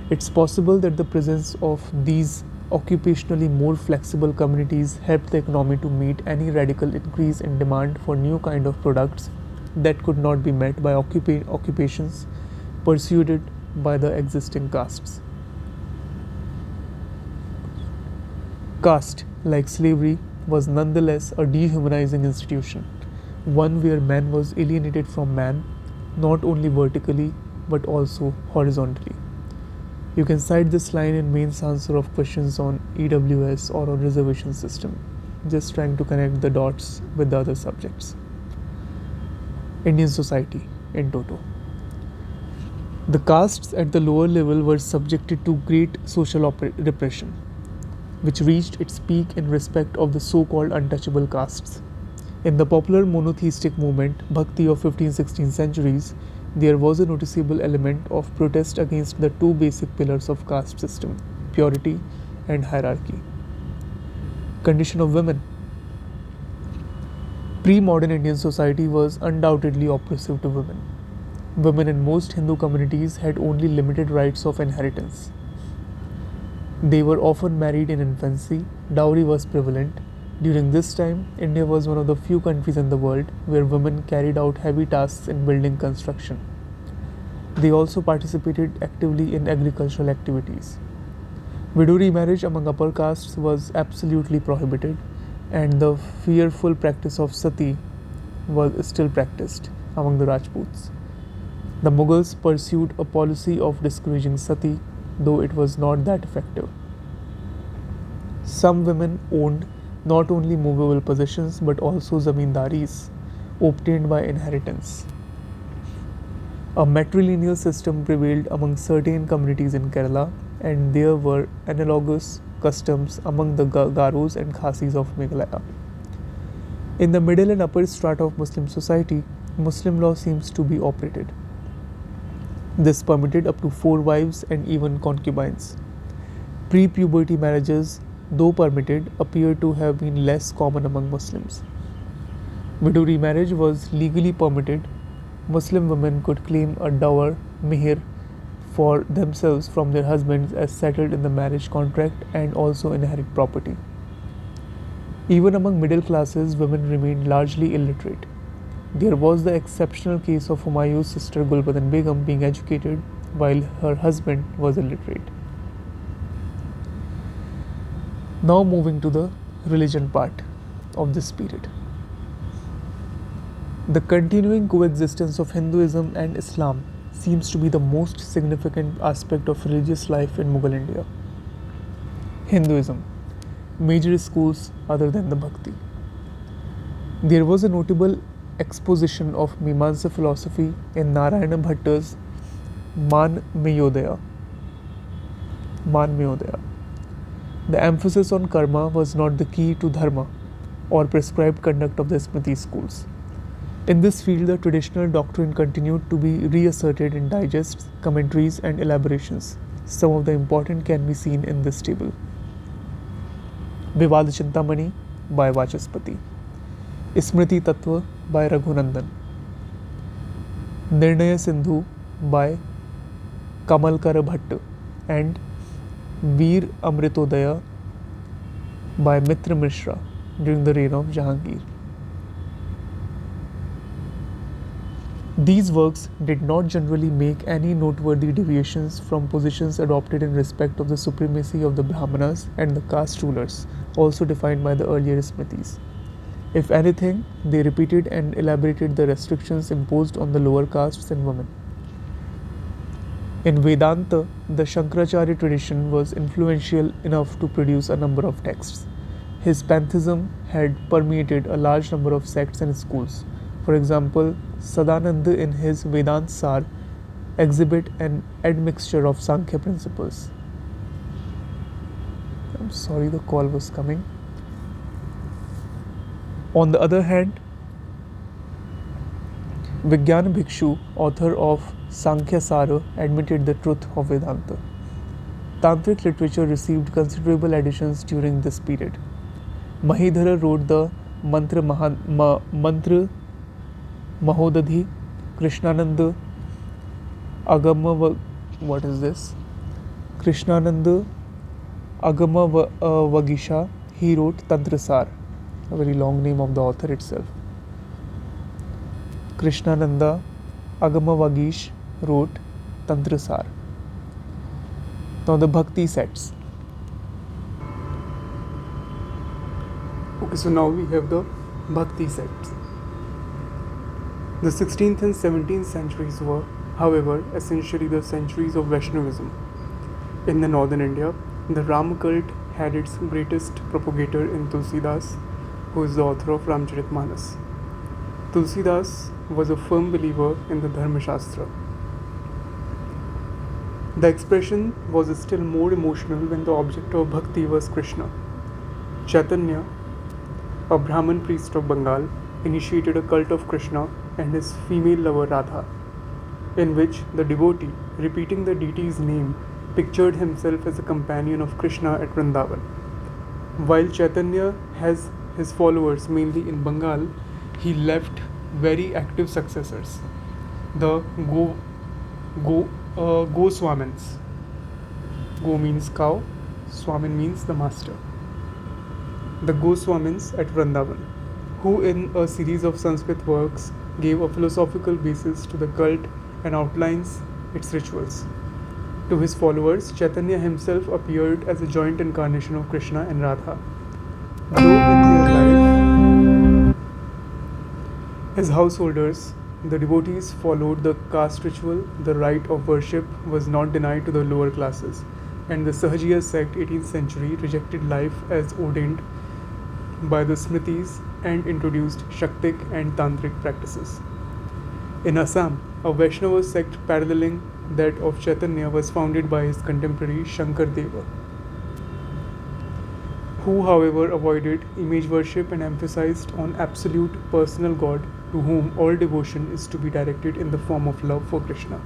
It's possible that the presence of these occupationally more flexible communities helped the economy to meet any radical increase in demand for new kind of products that could not be met by occupations pursued by the existing castes. Caste, like slavery, was nonetheless a dehumanizing institution, one where man was alienated from man, not only vertically but also horizontally. You can cite this line in mains answer of questions on EWS or on reservation system, just trying to connect the dots with the other subjects. Indian society in toto. The castes at the lower level were subjected to great social repression, which reached its peak in respect of the so-called untouchable castes. In the popular monotheistic movement, Bhakti of 15th-16th centuries, there was a noticeable element of protest against the two basic pillars of caste system, purity and hierarchy. Condition of women. Pre-modern Indian society was undoubtedly oppressive to women. Women in most Hindu communities had only limited rights of inheritance. They were often married in infancy, dowry was prevalent. During this time, India was one of the few countries in the world where women carried out heavy tasks in building construction. They also participated actively in agricultural activities. Widow remarriage among upper castes was absolutely prohibited, and the fearful practice of sati was still practiced among the Rajputs. The Mughals pursued a policy of discouraging sati, though it was not that effective. Some women owned not only movable possessions but also zamindaris obtained by inheritance. A matrilineal system prevailed among certain communities in Kerala, and there were analogous customs among the Garos and Khasis of Meghalaya. In the middle and upper strata of Muslim society, Muslim law seems to be operated. This permitted up to 4 wives and even concubines. Pre-puberty marriages, though permitted, appear to have been less common among Muslims. Widow remarriage was legally permitted. Muslim women could claim a dower, mihir, for themselves from their husbands as settled in the marriage contract and also inherit property. Even among middle classes, women remained largely illiterate. There was the exceptional case of Humayun's sister Gulbadan Begum being educated while her husband was illiterate. Now moving to the religion part of this period. The continuing coexistence of Hinduism and Islam seems to be the most significant aspect of religious life in Mughal India. Hinduism, major schools other than the Bhakti. There was a notable exposition of Mimamsa philosophy in Narayana Bhatta's Man Meyodaya. The emphasis on karma was not the key to dharma or prescribed conduct of the Smriti schools. In this field, the traditional doctrine continued to be reasserted in digests, commentaries, and elaborations. Some of the important can be seen in this table. Vivad Chintamani by Vachaspati, Smriti Tattva by Raghunandan, Nirnaya Sindhu by Kamalkara Bhatt, and Veer Amritodaya by Mitra Mishra during the reign of Jahangir. These works did not generally make any noteworthy deviations from positions adopted in respect of the supremacy of the Brahmanas and the caste rulers, also defined by the earlier Smritis. If anything, they repeated and elaborated the restrictions imposed on the lower castes and women. In Vedanta, the Shankaracharya tradition was influential enough to produce a number of texts. His pantheism had permeated a large number of sects and schools. For example, Sadananda in his Vedant Sar exhibit an admixture of Sankhya principles. I'm sorry, the call was coming. On the other hand, Vijnana Bhikshu, author of Sankhya Sara, admitted the truth of Vedanta. Tantric literature received considerable additions during this period. Mahidhara wrote the Mantra Mahodadhi, Krishnananda Agama Vagisha, he wrote Tantrasar, a very long name of the author itself. Krishnananda Agama Vagish wrote Tantrasar. Now the Bhakti sets. Okay, so now we have the Bhakti sets. The 16th and 17th centuries were, however, essentially the centuries of Vaishnavism. In the northern India, the Ram cult had its greatest propagator in Tulsidas, who is the author of Ramcharitmanas. Tulsidas was a firm believer in the Dharma Shastra. The expression was still more emotional when the object of bhakti was Krishna. Chaitanya, a Brahmin priest of Bengal, initiated a cult of Krishna and his female lover Radha, in which the devotee, repeating the deity's name, pictured himself as a companion of Krishna at Vrindavan. While Chaitanya has his followers mainly in Bengal, he left very active successors, the Goswamins. Go means cow, Swamin means the master. The Goswamins at Vrindavan, who in a series of Sanskrit works gave a philosophical basis to the cult and outlines its rituals. To his followers, Chaitanya himself appeared as a joint incarnation of Krishna and Radha. Though in their life as householders, the devotees followed the caste ritual, the right of worship was not denied to the lower classes, and the Sahajiya sect 18th century rejected life as ordained by the Smritis and introduced Shaktik and Tantric practices. In Assam, a Vaishnava sect paralleling that of Chaitanya was founded by his contemporary Shankar Deva, who however avoided image worship and emphasized on absolute personal God to whom all devotion is to be directed in the form of love for Krishna.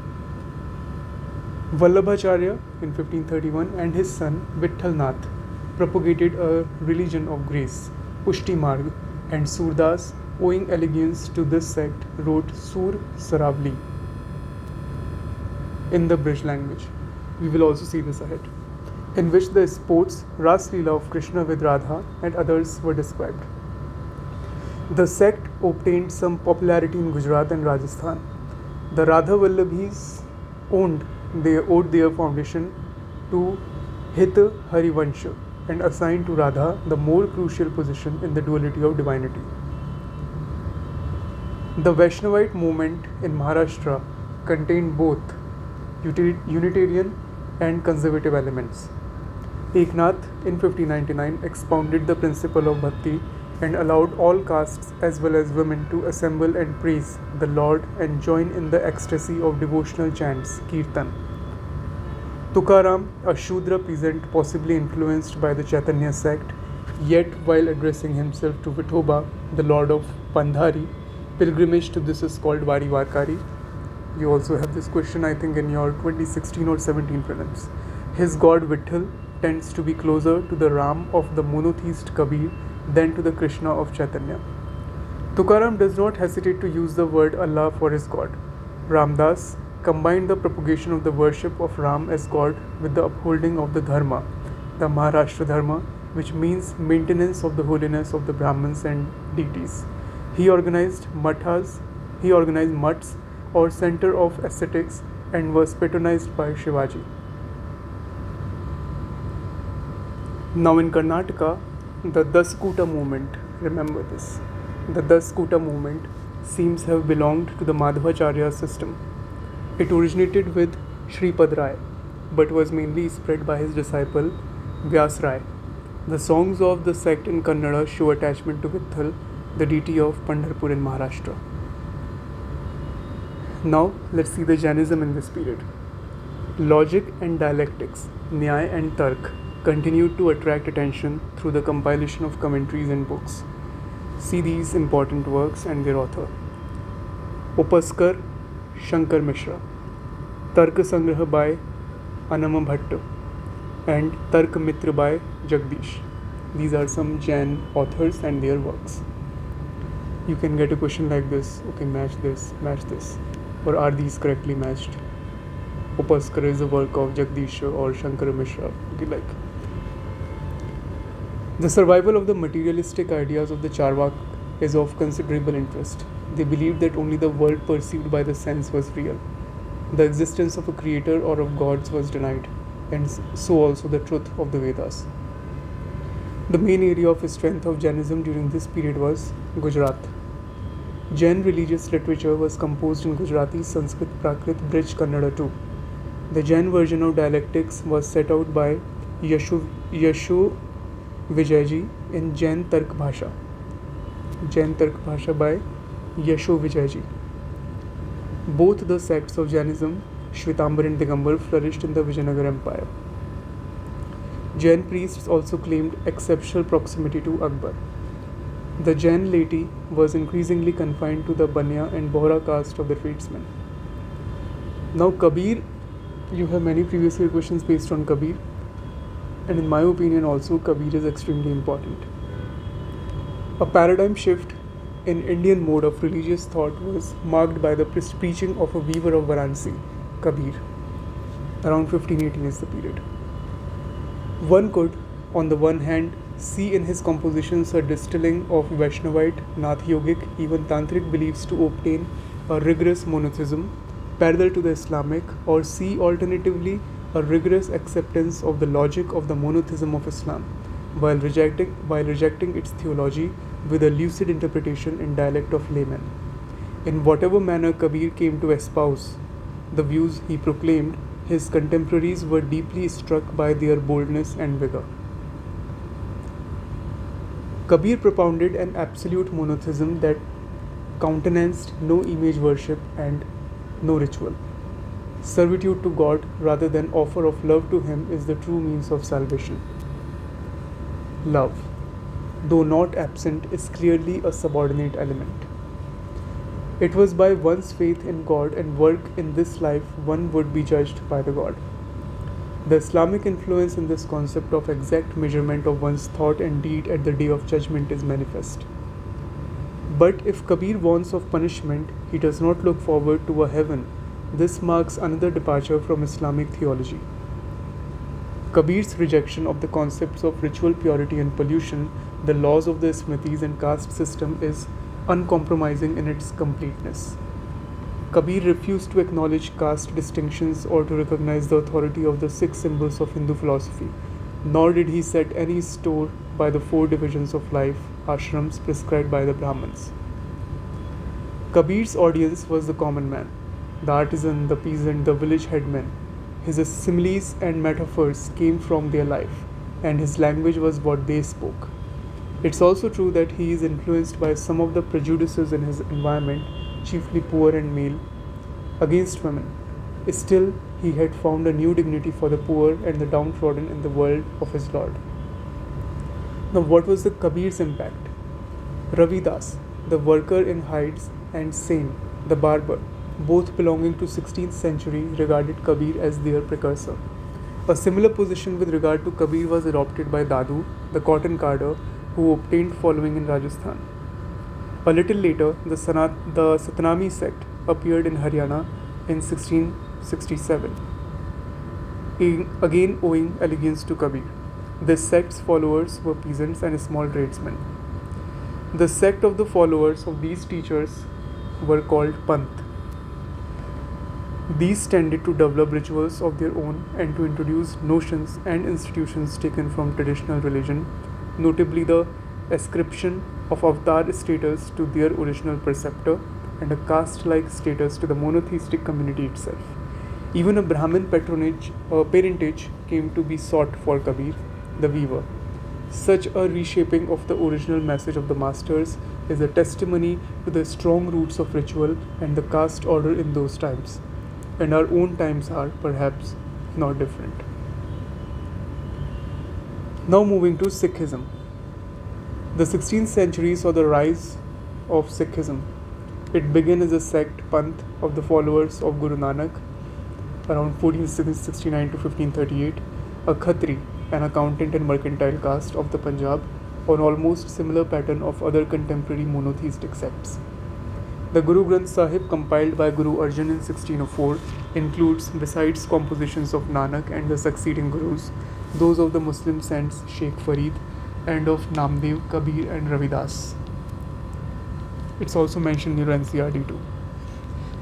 Vallabhacharya in 1531 and his son Vithalnath propagated a religion of grace, Pushti Marg, and Surdas, owing allegiance to this sect, wrote Sur Saravli in the Brij language. We will also see this ahead, in which the sports Ras Leela of Krishna with Radha and others were described. The sect obtained some popularity in Gujarat and Rajasthan. The Radha Vallabhis owed their foundation to Hit Harivansha and assigned to Radha the more crucial position in the duality of divinity. The Vaishnavite movement in Maharashtra contained both Unitarian and conservative elements. Eknath in 1599 expounded the principle of bhakti and allowed all castes as well as women to assemble and praise the Lord and join in the ecstasy of devotional chants, kirtan. Tukaram, a Shudra peasant possibly influenced by the Chaitanya sect, yet while addressing himself to Vithoba, the Lord of Pandhari, pilgrimage to this is called Vari Varkari. You also have this question I think in your 2016 or 17 prelims. His god Vitthal tends to be closer to the Ram of the monotheist Kabir than to the Krishna of Chaitanya. Tukaram does not hesitate to use the word Allah for his god. Ramdas combined the propagation of the worship of Ram as god with the upholding of the Dharma, the Maharashtra Dharma, which means maintenance of the holiness of the Brahmins and deities. He organized mutts or center of ascetics and was patronized by Shivaji. Now in Karnataka, the Daskuta movement, remember this, the Daskuta movement seems to have belonged to the Madhvacharya system. It originated with Shripad Rai, but was mainly spread by his disciple Vyas Rai. The songs of the sect in Kannada show attachment to Vitthal, the deity of Pandharpur in Maharashtra. Now let's see the Jainism in this period. Logic and dialectics, Nyaya and Tark, continued to attract attention through the compilation of commentaries and books. See these important works and their author. Upaskar, Shankar Mishra, Tarka Sangraha by Anama Bhatta, and Tark Mitra by Jagdish. These are some Jain authors and their works. You can get a question like this, okay, match this, or are these correctly matched? Upaskar is a work of Jagdish or Shankar Mishra, if you like. The survival of the materialistic ideas of the Charvak is of considerable interest. They believed that only the world perceived by the sense was real. The existence of a creator or of gods was denied, and so also the truth of the Vedas. The main area of strength of Jainism during this period was Gujarat. Jain religious literature was composed in Gujarati, Sanskrit, Prakrit, Brij, Kannada too. The Jain version of dialectics was set out by Yashu Vijayji in Jain Tark Bhasha. Jain Tark Bhasha by Yashu Vijayji. Both the sects of Jainism Shwetambar and Digambar flourished in the Vijayanagar Empire. Jain priests also claimed exceptional proximity to Akbar. The Jain laity was increasingly confined to the Banya and Bohra caste of the tradesmen. Now Kabir, you have many previous year questions based on Kabir, and in my opinion also Kabir is extremely important. A paradigm shift in Indian mode of religious thought was marked by the preaching of a weaver of Varanasi, Kabir. Around 1518 is the period. One could, on the one hand, see in his compositions a distilling of Vaishnavite, Nath Yogic, even Tantric beliefs to obtain a rigorous monotheism parallel to the Islamic, or see alternatively a rigorous acceptance of the logic of the monotheism of Islam, while rejecting its theology with a lucid interpretation in dialect of laymen. In whatever manner Kabir came to espouse the views he proclaimed, his contemporaries were deeply struck by their boldness and vigor. Kabir propounded an absolute monotheism that countenanced no image worship and no ritual. Servitude to God rather than offer of love to Him is the true means of salvation. Love, though not absent, is clearly a subordinate element. It was by one's faith in God and work in this life one would be judged by the God. The Islamic influence in this concept of exact measurement of one's thought and deed at the day of judgment is manifest. But if Kabir warns of punishment, he does not look forward to a heaven. This marks another departure from Islamic theology. Kabir's rejection of the concepts of ritual purity and pollution, the laws of the Smritis and caste system is uncompromising in its completeness. Kabir refused to acknowledge caste distinctions or to recognize the authority of the 6 symbols of Hindu philosophy, nor did he set any store by the 4 divisions of life, ashrams prescribed by the Brahmins. Kabir's audience was the common man, the artisan, the peasant, the village headman. His similes and metaphors came from their life, and his language was what they spoke. It's also true that he is influenced by some of the prejudices in his environment, chiefly poor and male, against women. Still, he had found a new dignity for the poor and the downtrodden in the world of his Lord. Now, what was the Kabir's impact? Ravi Das, the worker in hides, and Sen, the barber, both belonging to 16th century, regarded Kabir as their precursor. A similar position with regard to Kabir was adopted by Dadu, the cotton carder, who obtained following in Rajasthan. A little later, the Satnami sect appeared in Haryana in 1667, again owing allegiance to Kabir. This sect's followers were peasants and small tradesmen. The sect of the followers of these teachers were called Panth. These tended to develop rituals of their own and to introduce notions and institutions taken from traditional religion, notably the ascription of avatar status to their original preceptor and a caste-like status to the monotheistic community itself. Even a Brahmin parentage came to be sought for Kabir, the weaver. Such a reshaping of the original message of the masters is a testimony to the strong roots of ritual and the caste order in those times, and our own times are perhaps not different. Now moving to Sikhism. The 16th century saw the rise of Sikhism. It began as a sect, Panth, of the followers of Guru Nanak around 1469 to 1538, a Khatri, an accountant and mercantile caste of the Punjab, on almost similar pattern of other contemporary monotheistic sects. The Guru Granth Sahib, compiled by Guru Arjan in 1604, includes, besides compositions of Nanak and the succeeding Gurus, those of the Muslim saints Sheikh Farid and of Namdev, Kabir and Ravidas. It's also mentioned near NCRT too.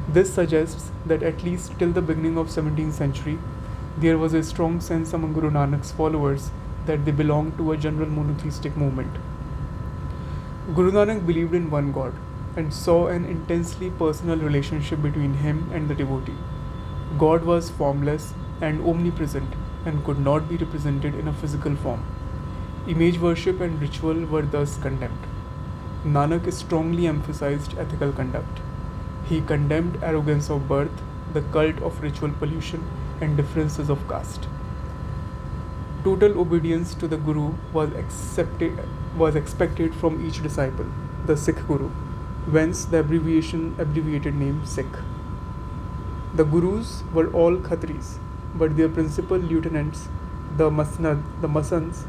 This suggests that at least till the beginning of 17th century, there was a strong sense among Guru Nanak's followers that they belonged to a general monotheistic movement. Guru Nanak believed in one God and saw an intensely personal relationship between him and the devotee. God was formless and omnipresent and could not be represented in a physical form. Image worship and ritual were thus condemned. Nanak strongly emphasized ethical conduct. He condemned arrogance of birth, the cult of ritual pollution, and differences of caste. Total obedience to the Guru was expected from each disciple, the Sikh Guru, whence the abbreviated name Sikh. The Gurus were all Khatris, but their principal lieutenants, the Masans,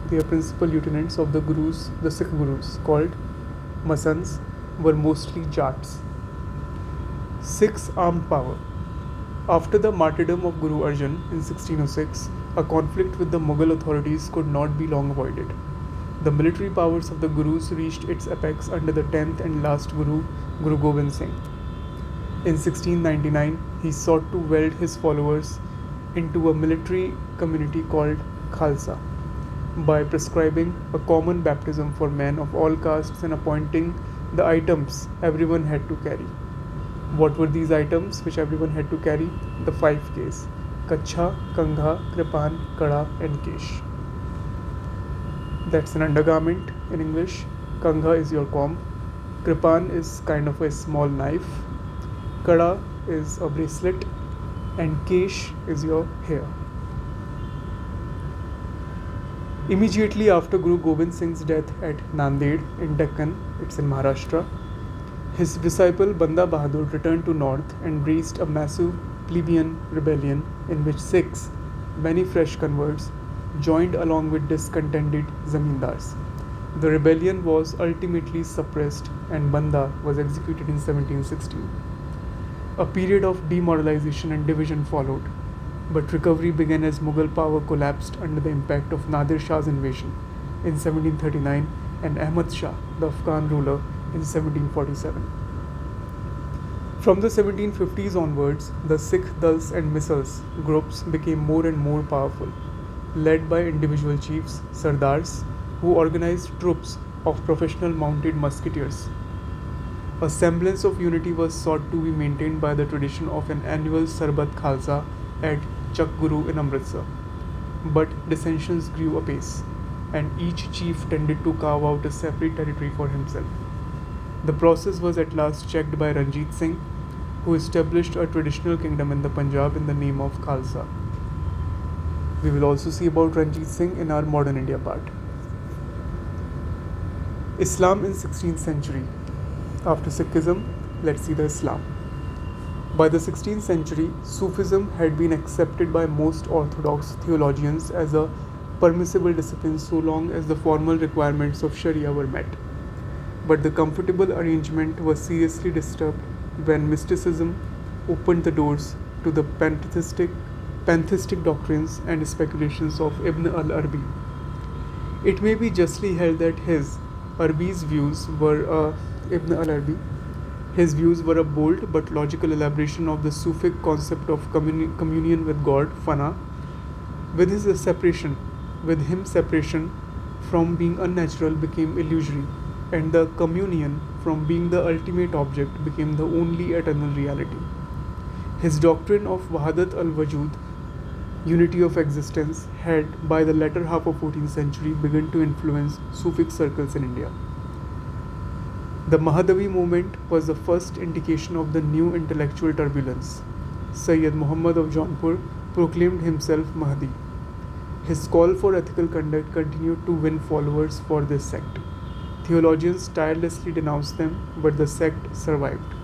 their principal lieutenants of the Gurus, the Sikh Gurus, called Masans, were mostly Jats. Sikhs' armed power. After the martyrdom of Guru Arjan in 1606, a conflict with the Mughal authorities could not be long avoided. The military powers of the Gurus reached its apex under the 10th and last Guru, Guru Gobind Singh. In 1699, he sought to weld his followers into a military community called Khalsa by prescribing a common baptism for men of all castes and appointing the items everyone had to carry. What were these items which everyone had to carry? The 5 Ks: Kacha, Kangha, Kripan, Kada, and Kesh. That's an undergarment in English. Kangha is your comb. Kripan is kind of a small knife. Kada is a bracelet. And Kesh is your hair. Immediately after Guru Gobind Singh's death at Nanded in Deccan, it's in Maharashtra, his disciple Banda Bahadur returned to north and raised a massive plebeian rebellion in which Sikhs, many fresh converts, joined along with discontented zamindars. The rebellion was ultimately suppressed and Banda was executed in 1716. A period of demoralization and division followed, but recovery began as Mughal power collapsed under the impact of Nadir Shah's invasion in 1739 and Ahmad Shah, the Afghan ruler, in 1747. From the 1750s onwards, the Sikh Dals and Misls groups became more and more powerful, led by individual chiefs, Sardars, who organized troops of professional mounted musketeers. A semblance of unity was sought to be maintained by the tradition of an annual Sarbat Khalsa at Chak Guru in Amritsar. But dissensions grew apace, and each chief tended to carve out a separate territory for himself. The process was at last checked by Ranjit Singh, who established a traditional kingdom in the Punjab in the name of Khalsa. We will also see about Ranjit Singh in our modern India part. Islam in 16th century. After Sikhism, let's see the Islam. By the 16th century, Sufism had been accepted by most orthodox theologians as a permissible discipline so long as the formal requirements of Sharia were met. But the comfortable arrangement was seriously disturbed when mysticism opened the doors to the pantheistic doctrines and speculations of Ibn al-Arabi. It may be justly held that Ibn al-Arabi, his views were a bold but logical elaboration of the Sufic concept of communion with God, fana. With him separation from being unnatural became illusory, and the communion from being the ultimate object became the only eternal reality. His doctrine of Wahadat al-Wujud, unity of existence, had by the latter half of 14th century begun to influence Sufic circles in India. The Mahadavi movement was the first indication of the new intellectual turbulence. Sayyid Muhammad of Jaunpur proclaimed himself Mahdi. His call for ethical conduct continued to win followers for this sect. Theologians tirelessly denounced them, but the sect survived.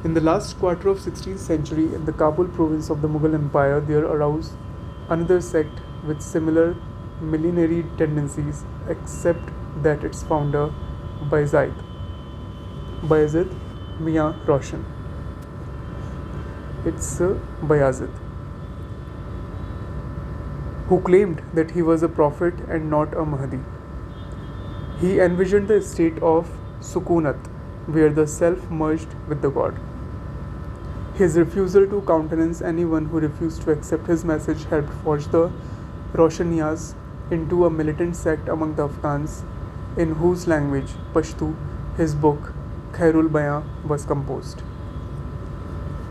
In the last quarter of 16th century, in the Kabul province of the Mughal Empire, there arose another sect with similar millenary tendencies, except that its founder, Bayazid Mian Roshan. It's Bayazid, who claimed that he was a prophet and not a Mahdi. He envisioned the state of Sukunat, where the self merged with the God. His refusal to countenance anyone who refused to accept his message helped forge the Roshaniyas into a militant sect among the Afghans, in whose language, Pashto, his book Khairul Bayan was composed.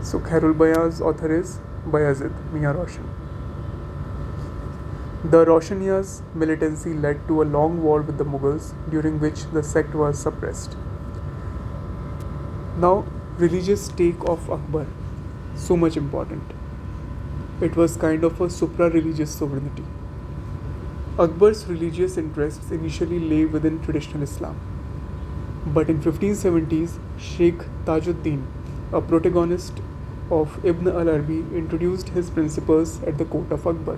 So Khairul Bayan's author is Bayazid Mian Roshan. The Roshaniyas' militancy led to a long war with the Mughals, during which the sect was suppressed. Now, Religious take of Akbar, so much important. It was kind of a supra-religious sovereignty. Akbar's religious interests initially lay within traditional Islam. But in 1570s, Sheikh Tajuddin, a protagonist of Ibn al-Arabi, introduced his principles at the court of Akbar.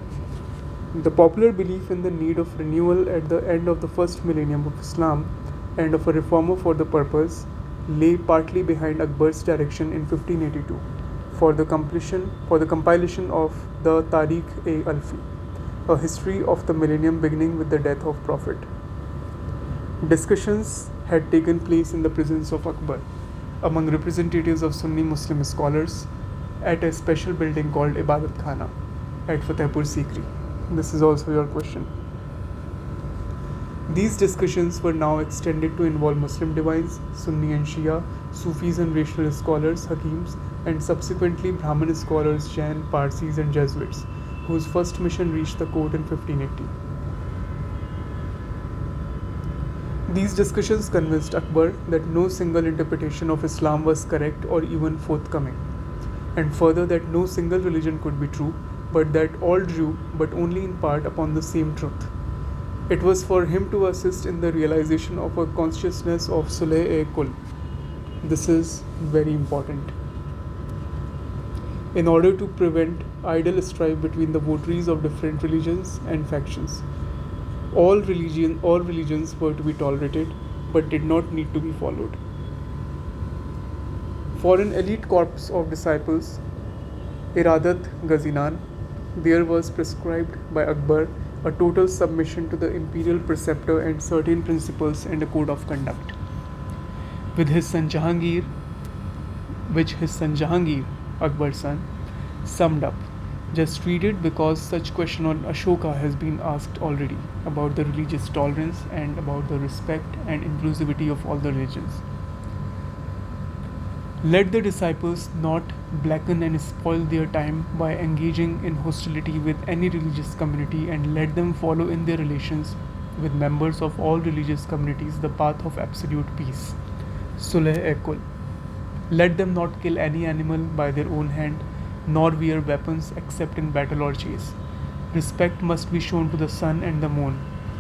The popular belief in the need of renewal at the end of the first millennium of Islam and of a reformer for the purpose lay partly behind Akbar's direction in 1582 for the compilation of the Tariq-e-Alfi, a history of the millennium beginning with the death of Prophet. Discussions had taken place in the presence of Akbar among representatives of Sunni Muslim scholars at a special building called Ibadat Khana at Fatehpur Sikri. This is also your question. These discussions were now extended to involve Muslim divines, Sunni and Shia, Sufis and rational scholars, Hakims, and subsequently Brahmin scholars, Jain, Parsis, and Jesuits, whose first mission reached the court in 1580. These discussions convinced Akbar that no single interpretation of Islam was correct or even forthcoming, and further that no single religion could be true, but that all drew, but only in part, upon the same truth. It was for him to assist in the realization of a consciousness of Sulh-e-Kul. This is very important. In order to prevent idle strife between the votaries of different religions and factions. All religions were to be tolerated, but did not need to be followed. For an elite corps of disciples, Iradat Ghazinan, there was prescribed by Akbar a total submission to the imperial preceptor and certain principles and a code of conduct, which his son Jahangir, Akbar's son, summed up. Just read it because such question on Ashoka has been asked already about the religious tolerance and about the respect and inclusivity of all the religions. Let the disciples not blacken and spoil their time by engaging in hostility with any religious community, and let them follow in their relations with members of all religious communities the path of absolute peace. Sulh-e-Kul. Let them not kill any animal by their own hand, nor wear weapons except in battle or chase. Respect must be shown to the sun and the moon,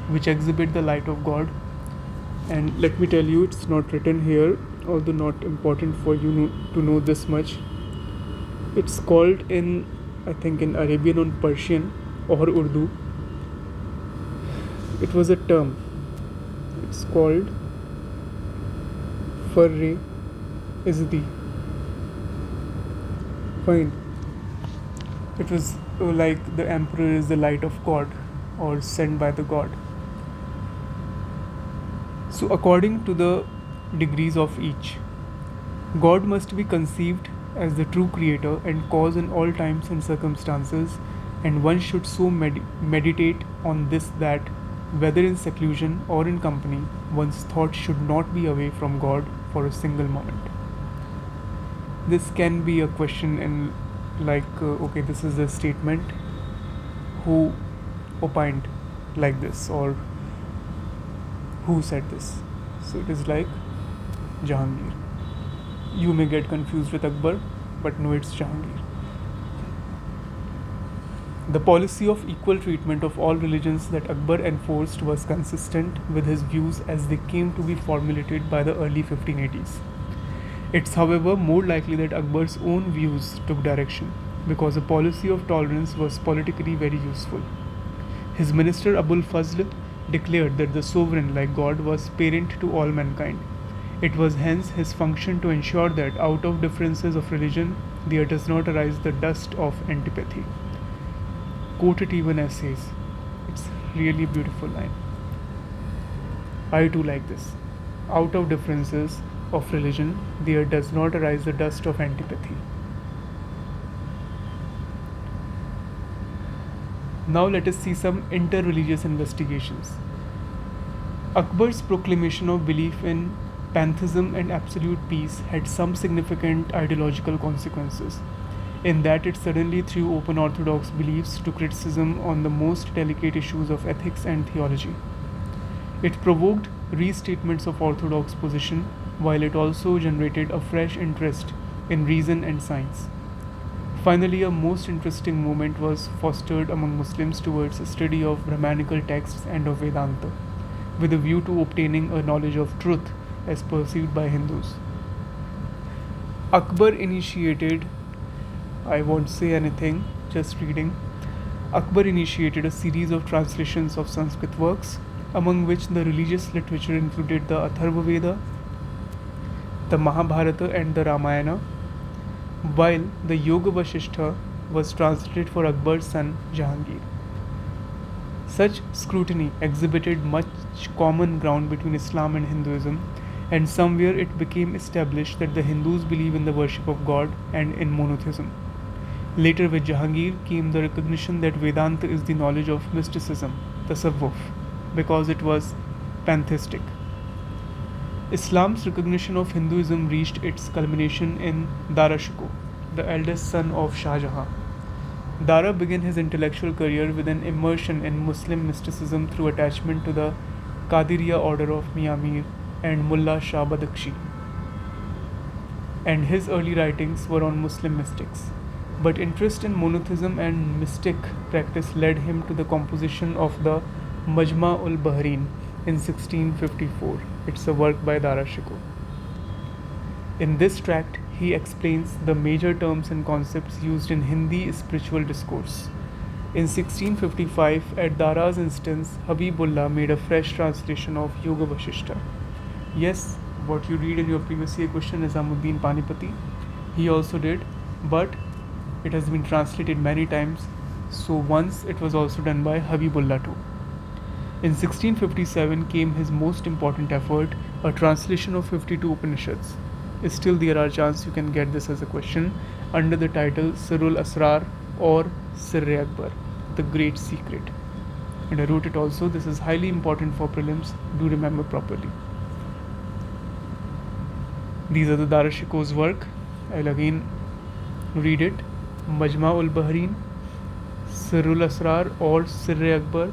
which exhibit the light of God. And let me tell you, it's not written here, although not important for you to know this much. It's called in Arabian or Persian or Urdu. It was a term. It's called Farre Izdi. Fine. It was like the emperor is the light of God or sent by the God. So according to the degrees of each, God must be conceived as the true creator and cause in all times and circumstances, and one should so meditate on this that, whether in seclusion or in company, one's thought should not be away from God for a single moment. This can be a question in okay, this is a statement, who opined like this or who said this? So it is like Jahangir. You may get confused with Akbar, but no, it's Jahangir. The policy of equal treatment of all religions that Akbar enforced was consistent with his views as they came to be formulated by the early 1580s. It's however more likely that Akbar's own views took direction, because a policy of tolerance was politically very useful. His minister Abul Fazl declared that the sovereign, like God, was parent to all mankind. It was hence his function to ensure that out of differences of religion there does not arise the dust of antipathy. Quote it even as says. It's really a beautiful line. I too like this. Out of differences of religion there does not arise the dust of antipathy. Now let us see some inter-religious investigations. Akbar's proclamation of belief in pantheism and absolute peace had some significant ideological consequences, in that it suddenly threw open orthodox beliefs to criticism on the most delicate issues of ethics and theology. It provoked restatements of orthodox position while it also generated a fresh interest in reason and science. Finally, a most interesting movement was fostered among Muslims towards a study of Brahmanical texts and of Vedanta, with a view to obtaining a knowledge of truth as perceived by Hindus. Akbar initiated, I won't say anything, just reading. Akbar initiated a series of translations of Sanskrit works, among which the religious literature included the Atharva Veda, the Mahabharata, and the Ramayana, while the Yoga Vasishtha was translated for Akbar's son Jahangir. Such scrutiny exhibited much common ground between Islam and Hinduism, and somewhere it became established that the Hindus believe in the worship of God and in monotheism. Later, with Jahangir came the recognition that Vedanta is the knowledge of mysticism, tasawwuf, because it was pantheistic. Islam's recognition of Hinduism reached its culmination in Dara Shikoh, the eldest son of Shah Jahan. Dara began his intellectual career with an immersion in Muslim mysticism through attachment to the Qadiriya order of Mian Mir and Mullah Shah Badakhshi, and his early writings were on Muslim mystics. But interest in monotheism and mystic practice led him to the composition of the Majma-ul-Bahrain in 1654. It's a work by Dara Shikoh. In this tract, he explains the major terms and concepts used in Hindi spiritual discourse. In 1655, at Dara's instance, Habibullah made a fresh translation of Yoga Vasishtha. Yes, what you read in your previous year question is Nizamuddin Panipati. He also did, but it has been translated many times, so once it was also done by Habibullah too. In 1657 came his most important effort, a translation of 52 Upanishads. Still there are chances you can get this as a question under the title Sirul Asrar or Sirre Akbar, the Great Secret. And I wrote it also. This is highly important for prelims. Do remember properly. These are the Dara Shikoh's work. I'll again read it. Majma-ul-Bahrain, Sirul Asrar or Sirre Akbar.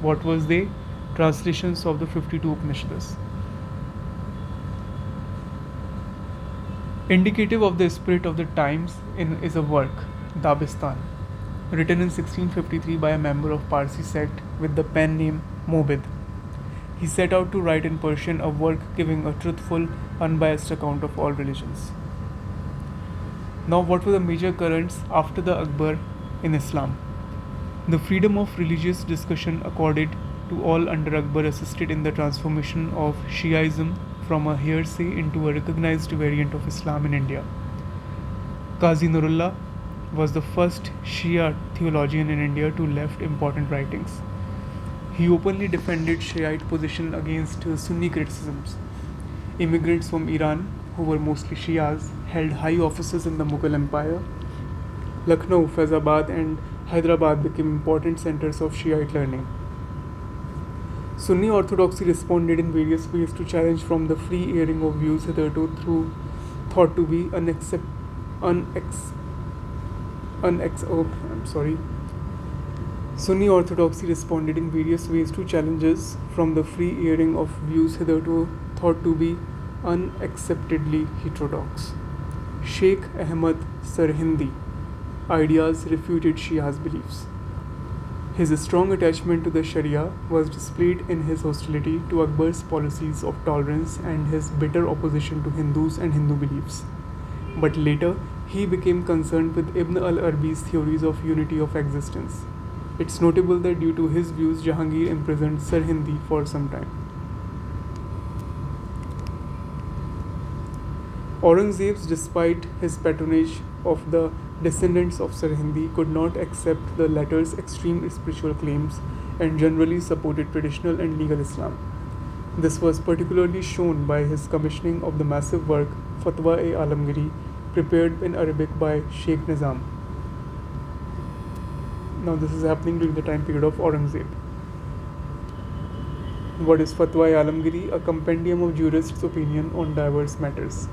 What was they? Translations of the 52 Upanishads. Indicative of the spirit of the times is a work, Dabistan, written in 1653 by a member of Parsi sect with the pen name Mobid. He set out to write in Persian a work giving a truthful, unbiased account of all religions. Now, what were the major currents after the Akbar in Islam? The freedom of religious discussion accorded to all under Akbar assisted in the transformation of Shiaism from a heresy into a recognized variant of Islam in India. Qazi Nurullah was the first Shia theologian in India to left important writings. He openly defended Shiite position against Sunni criticisms. Immigrants from Iran, who were mostly Shias, held high offices in the Mughal Empire. Lucknow, Faizabad and Hyderabad became important centers of Shiite learning. Sunni orthodoxy responded in various ways to challenge from the free airing of views hitherto thought to be Sunni orthodoxy responded in various ways to challenges from the free airing of views hitherto thought to be unacceptedly heterodox. Sheikh Ahmad Sarhindi ideas refuted Shia's beliefs. His strong attachment to the Sharia was displayed in his hostility to Akbar's policies of tolerance and his bitter opposition to Hindus and Hindu beliefs. But later, he became concerned with Ibn al-Arabi's theories of unity of existence. It's notable that due to his views, Jahangir imprisoned Sarhindi for some time. Aurangzeb, despite his patronage of the descendants of Sarhindi, could not accept the latter's extreme spiritual claims and generally supported traditional and legal Islam. This was particularly shown by his commissioning of the massive work Fatwa-e-Alamgiri, prepared in Arabic by Sheikh Nizam. Now this is happening during the time period of Aurangzeb. What is Fatwa-e-Alamgiri? A compendium of jurists' opinion on diverse matters.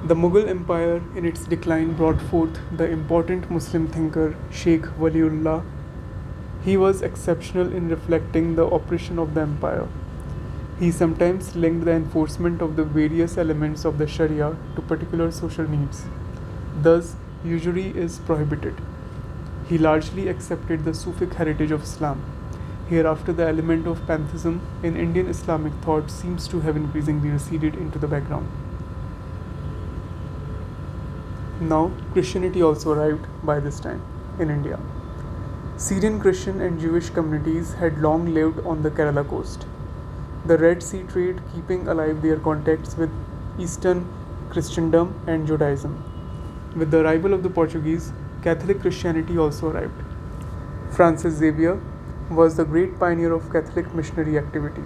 The Mughal Empire in its decline brought forth the important Muslim thinker Sheikh Waliullah. He was exceptional in reflecting the oppression of the empire. He sometimes linked the enforcement of the various elements of the Sharia to particular social needs. Thus, usury is prohibited. He largely accepted the Sufic heritage of Islam. Hereafter, the element of pantheism in Indian Islamic thought seems to have increasingly receded into the background. Now, Christianity also arrived by this time in India. Syrian Christian and Jewish communities had long lived on the Kerala coast. The Red Sea trade keeping alive their contacts with Eastern Christendom and Judaism. With the arrival of the Portuguese, Catholic Christianity also arrived. Francis Xavier was the great pioneer of Catholic missionary activity.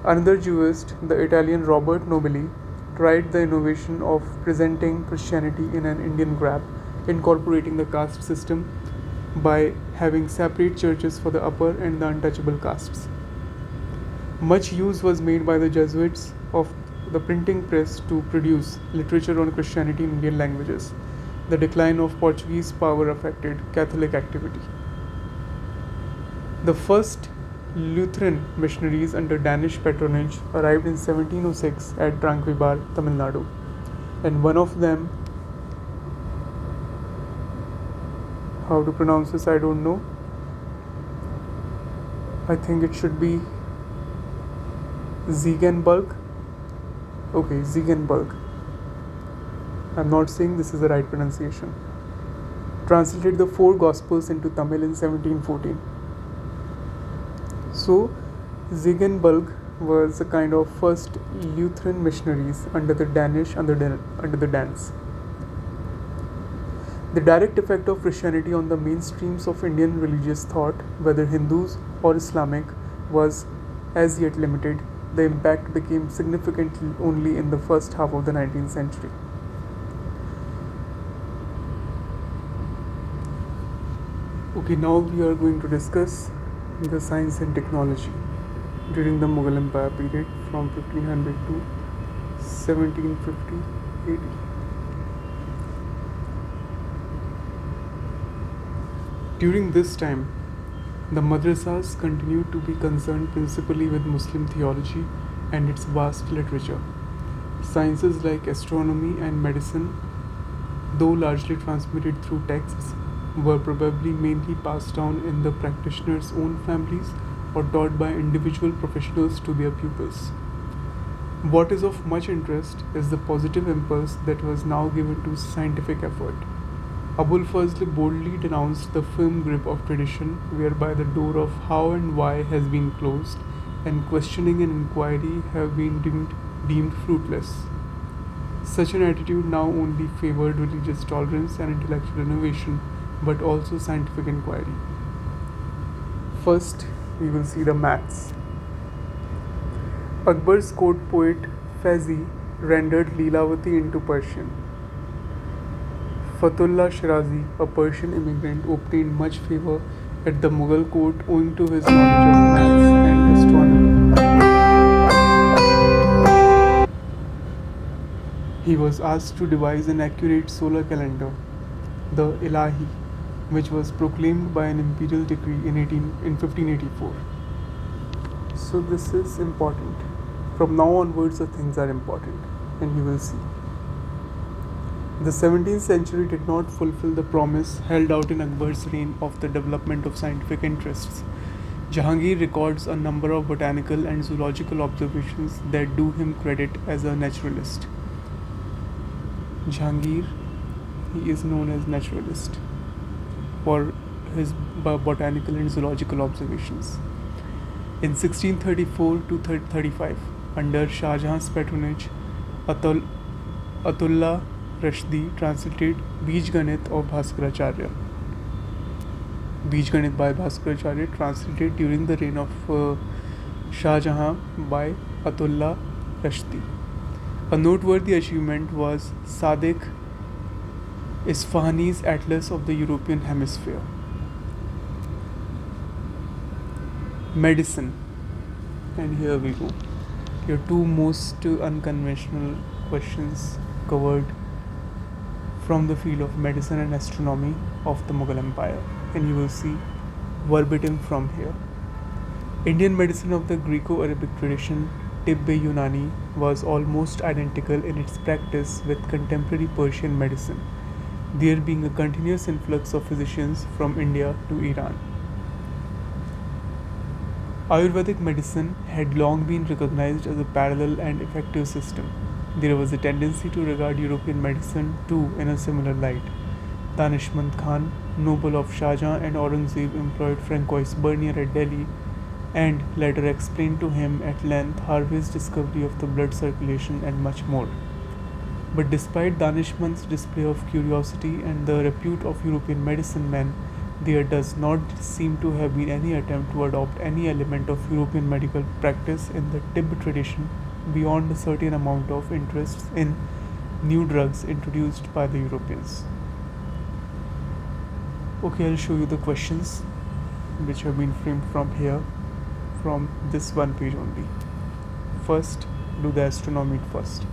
Another Jewist, the Italian Robert Nobili, tried the innovation of presenting Christianity in an Indian garb, incorporating the caste system by having separate churches for the upper and the untouchable castes. Much use was made by the Jesuits of the printing press to produce literature on Christianity in Indian languages. The decline of Portuguese power affected Catholic activity. The first Lutheran missionaries under Danish patronage arrived in 1706 at Tranquebar, Tamil Nadu, and one of them, how to pronounce this I don't know, I think it should be Ziegenbalg. Okay, Ziegenbalg. I'm not saying this is the right pronunciation. Translated the 4 Gospels into Tamil in 1714. So, Ziegenbalg was a kind of first Lutheran missionaries under the Danes. The direct effect of Christianity on the mainstreams of Indian religious thought, whether Hindus or Islamic, was as yet limited. The impact became significant only in the first half of the 19th century. Okay, now we are going to discuss the science and technology during the Mughal Empire period from 1500 to 1750 AD. During this time, the madrasas continued to be concerned principally with Muslim theology and its vast literature. Sciences like astronomy and medicine, though largely transmitted through texts, were probably mainly passed down in the practitioners' own families or taught by individual professionals to their pupils. What is of much interest is the positive impulse that was now given to scientific effort. Abul Fazl boldly denounced the firm grip of tradition, whereby the door of how and why has been closed, and questioning and inquiry have been deemed fruitless. Such an attitude now only favored religious tolerance and intellectual innovation, but also scientific inquiry. First, we will see the maths. Akbar's court poet Faizi rendered Leelavati into Persian. Fatullah Shirazi, a Persian immigrant, obtained much favor at the Mughal court owing to his knowledge of maths and astronomy. He was asked to devise an accurate solar calendar, the Ilahi, which was proclaimed by an imperial decree in 1584. So this is important. From now onwards, the things are important, and you will see. The 17th century did not fulfill the promise held out in Akbar's reign of the development of scientific interests. Jahangir records a number of botanical and zoological observations that do him credit as a naturalist. Jahangir, he is known as naturalist for his botanical and zoological observations. In 1634 to 35, under Shah Jahan's patronage, Atullah Rashdi translated Bij Ganit of Bhaskaracharya. Bij Ganit by Bhaskaracharya, translated during the reign of Shah Jahan by Atullah Rashdi. A noteworthy achievement was Sadiq Isfahani's Atlas of the European Hemisphere. Medicine. And here we go. Your two most unconventional questions covered from the field of medicine and astronomy of the Mughal Empire, and you will see verbatim from here. Indian medicine of the Greco-Arabic tradition Tibb-e-Yunani was almost identical in its practice with contemporary Persian medicine, there being a continuous influx of physicians from India to Iran. Ayurvedic medicine had long been recognized as a parallel and effective system. There was a tendency to regard European medicine too in a similar light. Danishmand Khan, noble of Shah Jahan and Aurangzeb, employed Francois Bernier at Delhi and later explained to him at length Harvey's discovery of the blood circulation and much more. But despite Danishmand's display of curiosity and the repute of European medicine men, there does not seem to have been any attempt to adopt any element of European medical practice in the Tibb tradition beyond a certain amount of interest in new drugs introduced by the Europeans. Okay, I'll show you the questions which have been framed from here, from this one page only. First, do the astronomy first.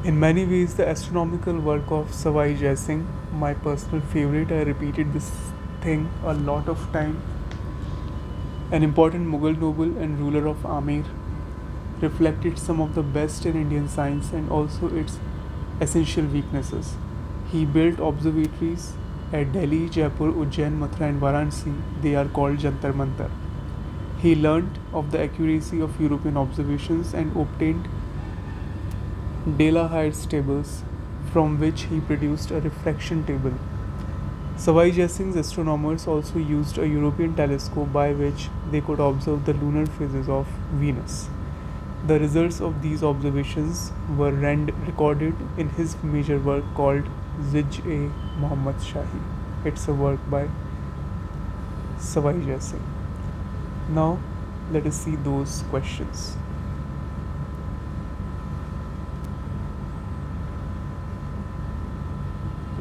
In many ways, the astronomical work of Savai Jai Singh, my personal favorite, I repeated this thing a lot of time, an important Mughal noble and ruler of Amir, reflected some of the best in Indian science and also its essential weaknesses. He built observatories at Delhi, Jaipur, Ujjain, Mathura and Varanasi. They are called Jantar Mantar. He learnt of the accuracy of European observations and obtained De la Haye's tables, from which he produced a refraction table. Savai Jai Singh's astronomers also used a European telescope by which they could observe the lunar phases of Venus. The results of these observations were recorded in his major work called Zij-e-Muhammad Shahi. It's a work by Savai Jai Singh. Now, let us see those questions.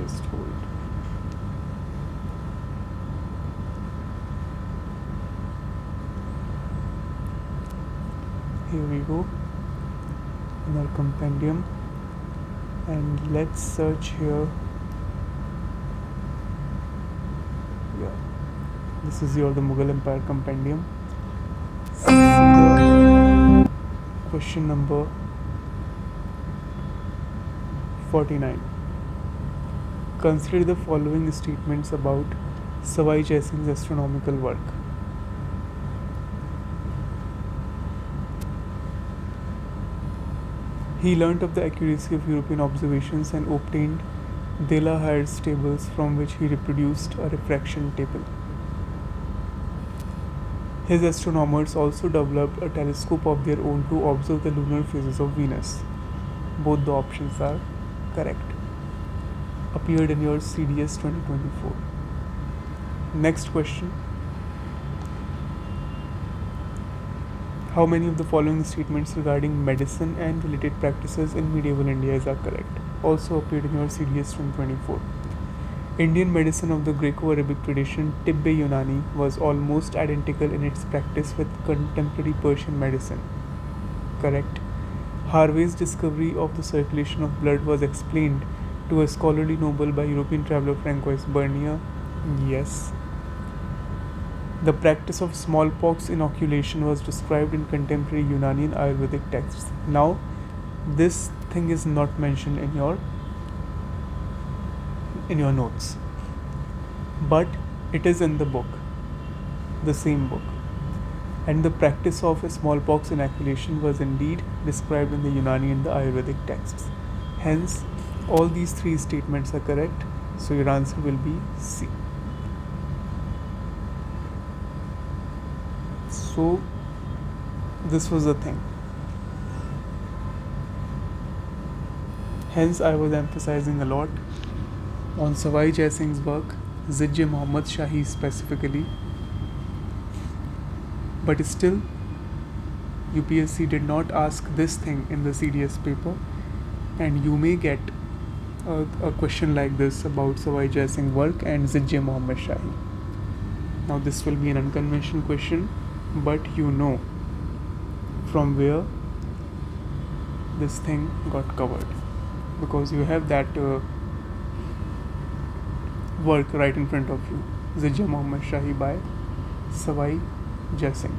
Just hold. Here we go in our compendium, and let's search here. Yeah, this is the Mughal Empire compendium. Question number 49. Consider the following statements about Savai Jai Singh's astronomical work. He learnt of the accuracy of European observations and obtained De la Haye's tables, from which he reproduced a refraction table. His astronomers also developed a telescope of their own to observe the lunar phases of Venus. Both the options are correct. Appeared in your CDS 2024. Next question. How many of the following statements regarding medicine and related practices in medieval India are correct? Also appeared in your CDS 2024. Indian medicine of the Greco-Arabic tradition, Tibb-e-Yunani, was almost identical in its practice with contemporary Persian medicine. Correct. Harvey's discovery of the circulation of blood was explained to a scholarly noble by European traveller Francois Bernier. Yes. The practice of smallpox inoculation was described in contemporary Unani and Ayurvedic texts. Now, this thing is not mentioned in your notes, but it is in the book, the same book. And the practice of a smallpox inoculation was indeed described in the Unani and the Ayurvedic texts. Hence, all these three statements are correct, so your answer will be C. So, this was the thing. Hence, I was emphasizing a lot on Savai Jai Singh's work, Zij-e-Muhammad Shahi specifically. But still, UPSC did not ask this thing in the CDS paper, and you may get a question like this about Savai Jai Singh work and Zij-e-Muhammad Shahi. Now, this will be an unconventional question, but you know from where this thing got covered, because you have that work right in front of you, Zij-e-Muhammad Shahi by Savai Jai Singh.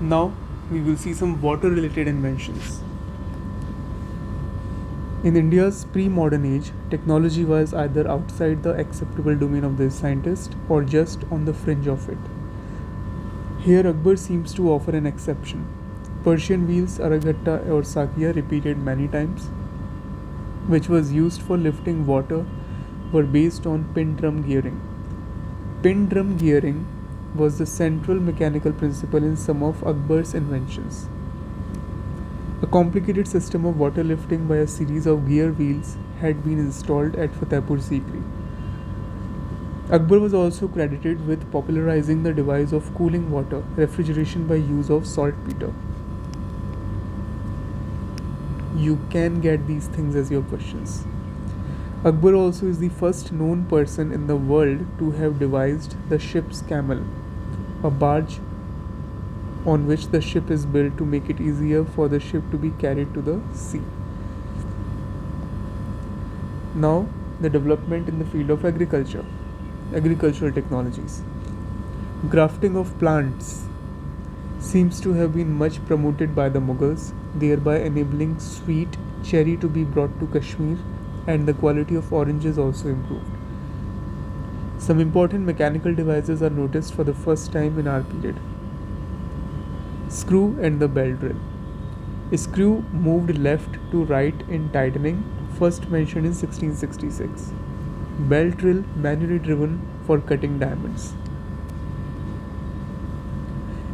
Now we will see some water related inventions. In India's pre-modern age, technology was either outside the acceptable domain of the scientist or just on the fringe of it. Here Akbar seems to offer an exception. Persian wheels, Araghatta or Sakia, repeated many times, which was used for lifting water, were based on pin drum gearing. Pin drum gearing was the central mechanical principle in some of Akbar's inventions. A complicated system of water lifting by a series of gear wheels had been installed at Fatehpur Sikri. Akbar was also credited with popularizing the device of cooling water, refrigeration by use of saltpeter. You can get these things as your questions. Akbar also is the first known person in the world to have devised the ship's camel, a barge on which the ship is built to make it easier for the ship to be carried to the sea. Now, the development in the field of agricultural technologies. Grafting of plants seems to have been much promoted by the Mughals, thereby enabling sweet cherry to be brought to Kashmir, and the quality of oranges also improved. Some important mechanical devices are noticed for the first time in our period. Screw and the bell drill. A screw moved left to right in tightening, first mentioned in 1666. Bell drill manually driven for cutting diamonds.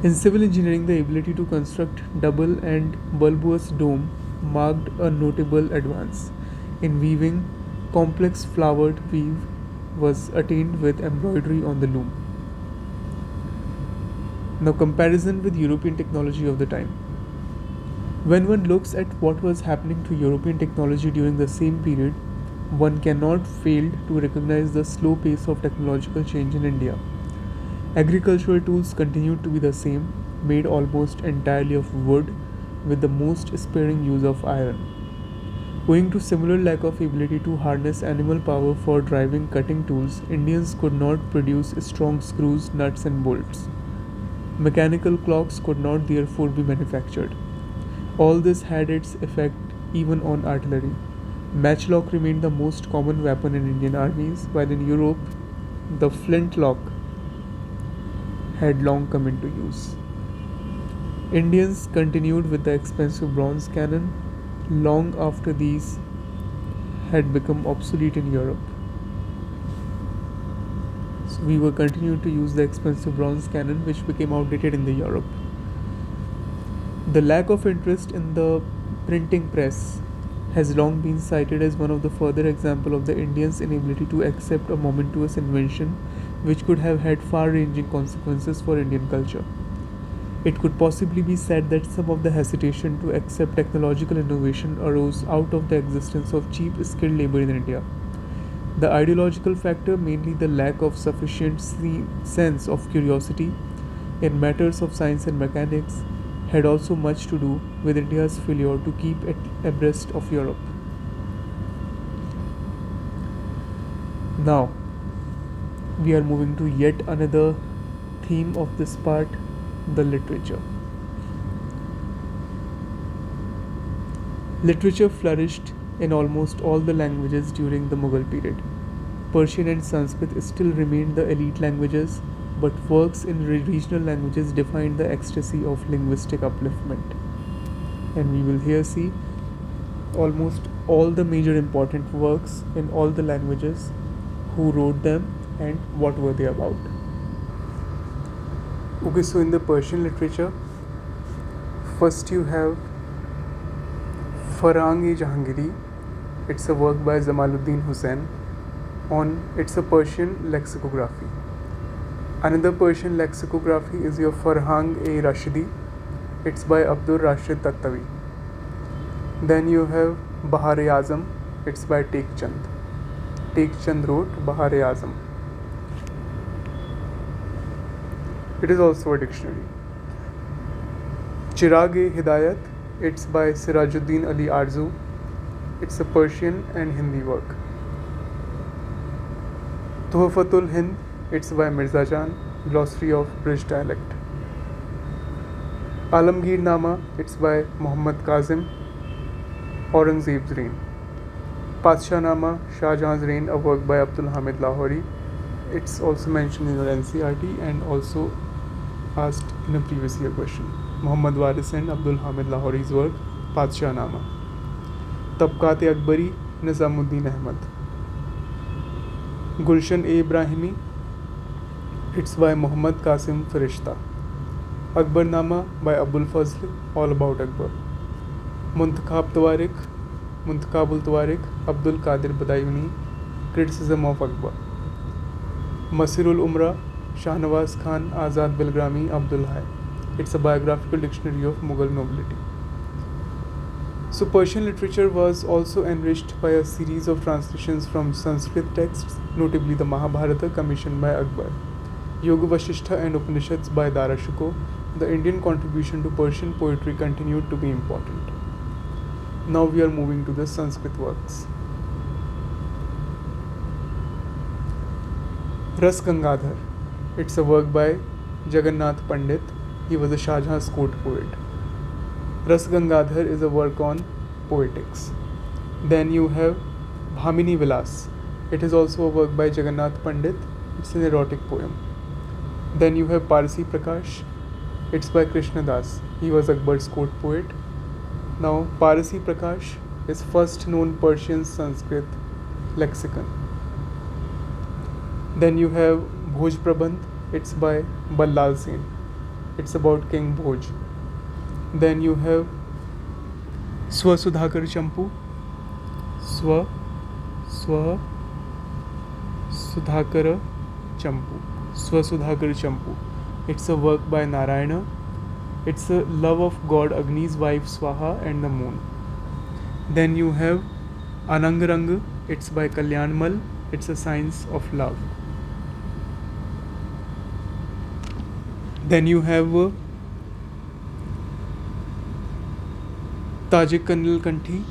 In civil engineering, the ability to construct double and bulbous dome marked a notable advance. In weaving, complex flowered weave was attained with embroidery on the loom. Now, comparison with European technology of the time. When one looks at what was happening to European technology during the same period, one cannot fail to recognize the slow pace of technological change in India. Agricultural tools continued to be the same, made almost entirely of wood, with the most sparing use of iron. Owing to similar lack of ability to harness animal power for driving cutting tools, Indians could not produce strong screws, nuts and bolts. Mechanical clocks could not therefore be manufactured. All this had its effect even on artillery. Matchlock remained the most common weapon in Indian armies, while in Europe, the flintlock had long come into use. Indians continued with the expensive bronze cannon long after these had become obsolete in Europe. So we were continuing to use the expensive bronze cannon which became outdated in the Europe. The lack of interest in the printing press has long been cited as one of the further example of the Indians' inability to accept a momentous invention which could have had far-ranging consequences for Indian culture. It could possibly be said that some of the hesitation to accept technological innovation arose out of the existence of cheap skilled labor in India. The ideological factor, mainly the lack of sufficient sense of curiosity in matters of science and mechanics, had also much to do with India's failure to keep abreast of Europe. Now, we are moving to yet another theme of this part, the literature. Literature flourished in almost all the languages during the Mughal period. Persian and Sanskrit still remained the elite languages, but works in regional languages defined the ecstasy of linguistic upliftment. And we will here see almost all the major important works in all the languages, who wrote them and what were they about. Okay, so in the Persian literature, first you have Farang-e-Jahangiri. It's a work by Jamaluddin Hussain it's a Persian lexicography. Another Persian lexicography is your Farhang-e-Rashidi. It's by Abdur Rashid Tattawi. Then you have Bahar-e-Azam. It's by Tek Chand. Tek Chand wrote Bahar-e-Azam. It is also a dictionary. Chirag-e-Hidayat. It's by Sirajuddin Ali Arzu. It's a Persian and Hindi work. Tuhfatul Hind. It's by Mirza Jan, Glossary of British Dialect. Alamgir Nama, it's by Muhammad Kazim. Aurangzeb's reign. Padshah Nama, Shah Jahan's reign, a work by Abdul Hamid Lahori. It's also mentioned in your NCERT and also asked in a previous year question. Muhammad Waris and Abdul Hamid Lahori's work, Padshah Nama. Tabqat-e-Akbari, Nizamuddin Ahmad. Gulshan-e Ibrahimi, it's by Muhammad Qasim Farishta. Akbarnama by Abul Fazl, all about Akbar. Muntakhab-ul Tawarik, Abdul Qadir Badayuni, criticism of Akbar. Masirul Umrah, Shahnawaz Khan, Azad Bilgrami, Abdul Hai. It's a biographical dictionary of Mughal nobility. So Persian literature was also enriched by a series of translations from Sanskrit texts, notably the Mahabharata commissioned by Akbar, Yoga Vasishtha and Upanishads by Dara Shikoh. The Indian contribution to Persian poetry continued to be important. Now we are moving to the Sanskrit works. Ras Gangadhar. It's a work by Jagannath Pandit. He was a Shah Jahan's court poet. Ras Gangadhar is a work on poetics. Then you have Bhamini Vilas. It is also a work by Jagannath Pandit. It's an erotic poem. Then you have Parsi Prakash. It's by Krishna Das. He was Akbar's court poet. Now Parsi Prakash is first known Persian Sanskrit lexicon. Then you have Bhoj Prabandh. It's by Ballal Sen. It's about King Bhoj. Then you have Swasudhakar Champu. Swasudhakar Champu. It's a work by Narayana. It's a love of god Agni's wife Swaha and the moon. Then you have Anangarang. It's by Kalyan Mal. It's a science of love. Then you have Tajik Kanil Kanthi.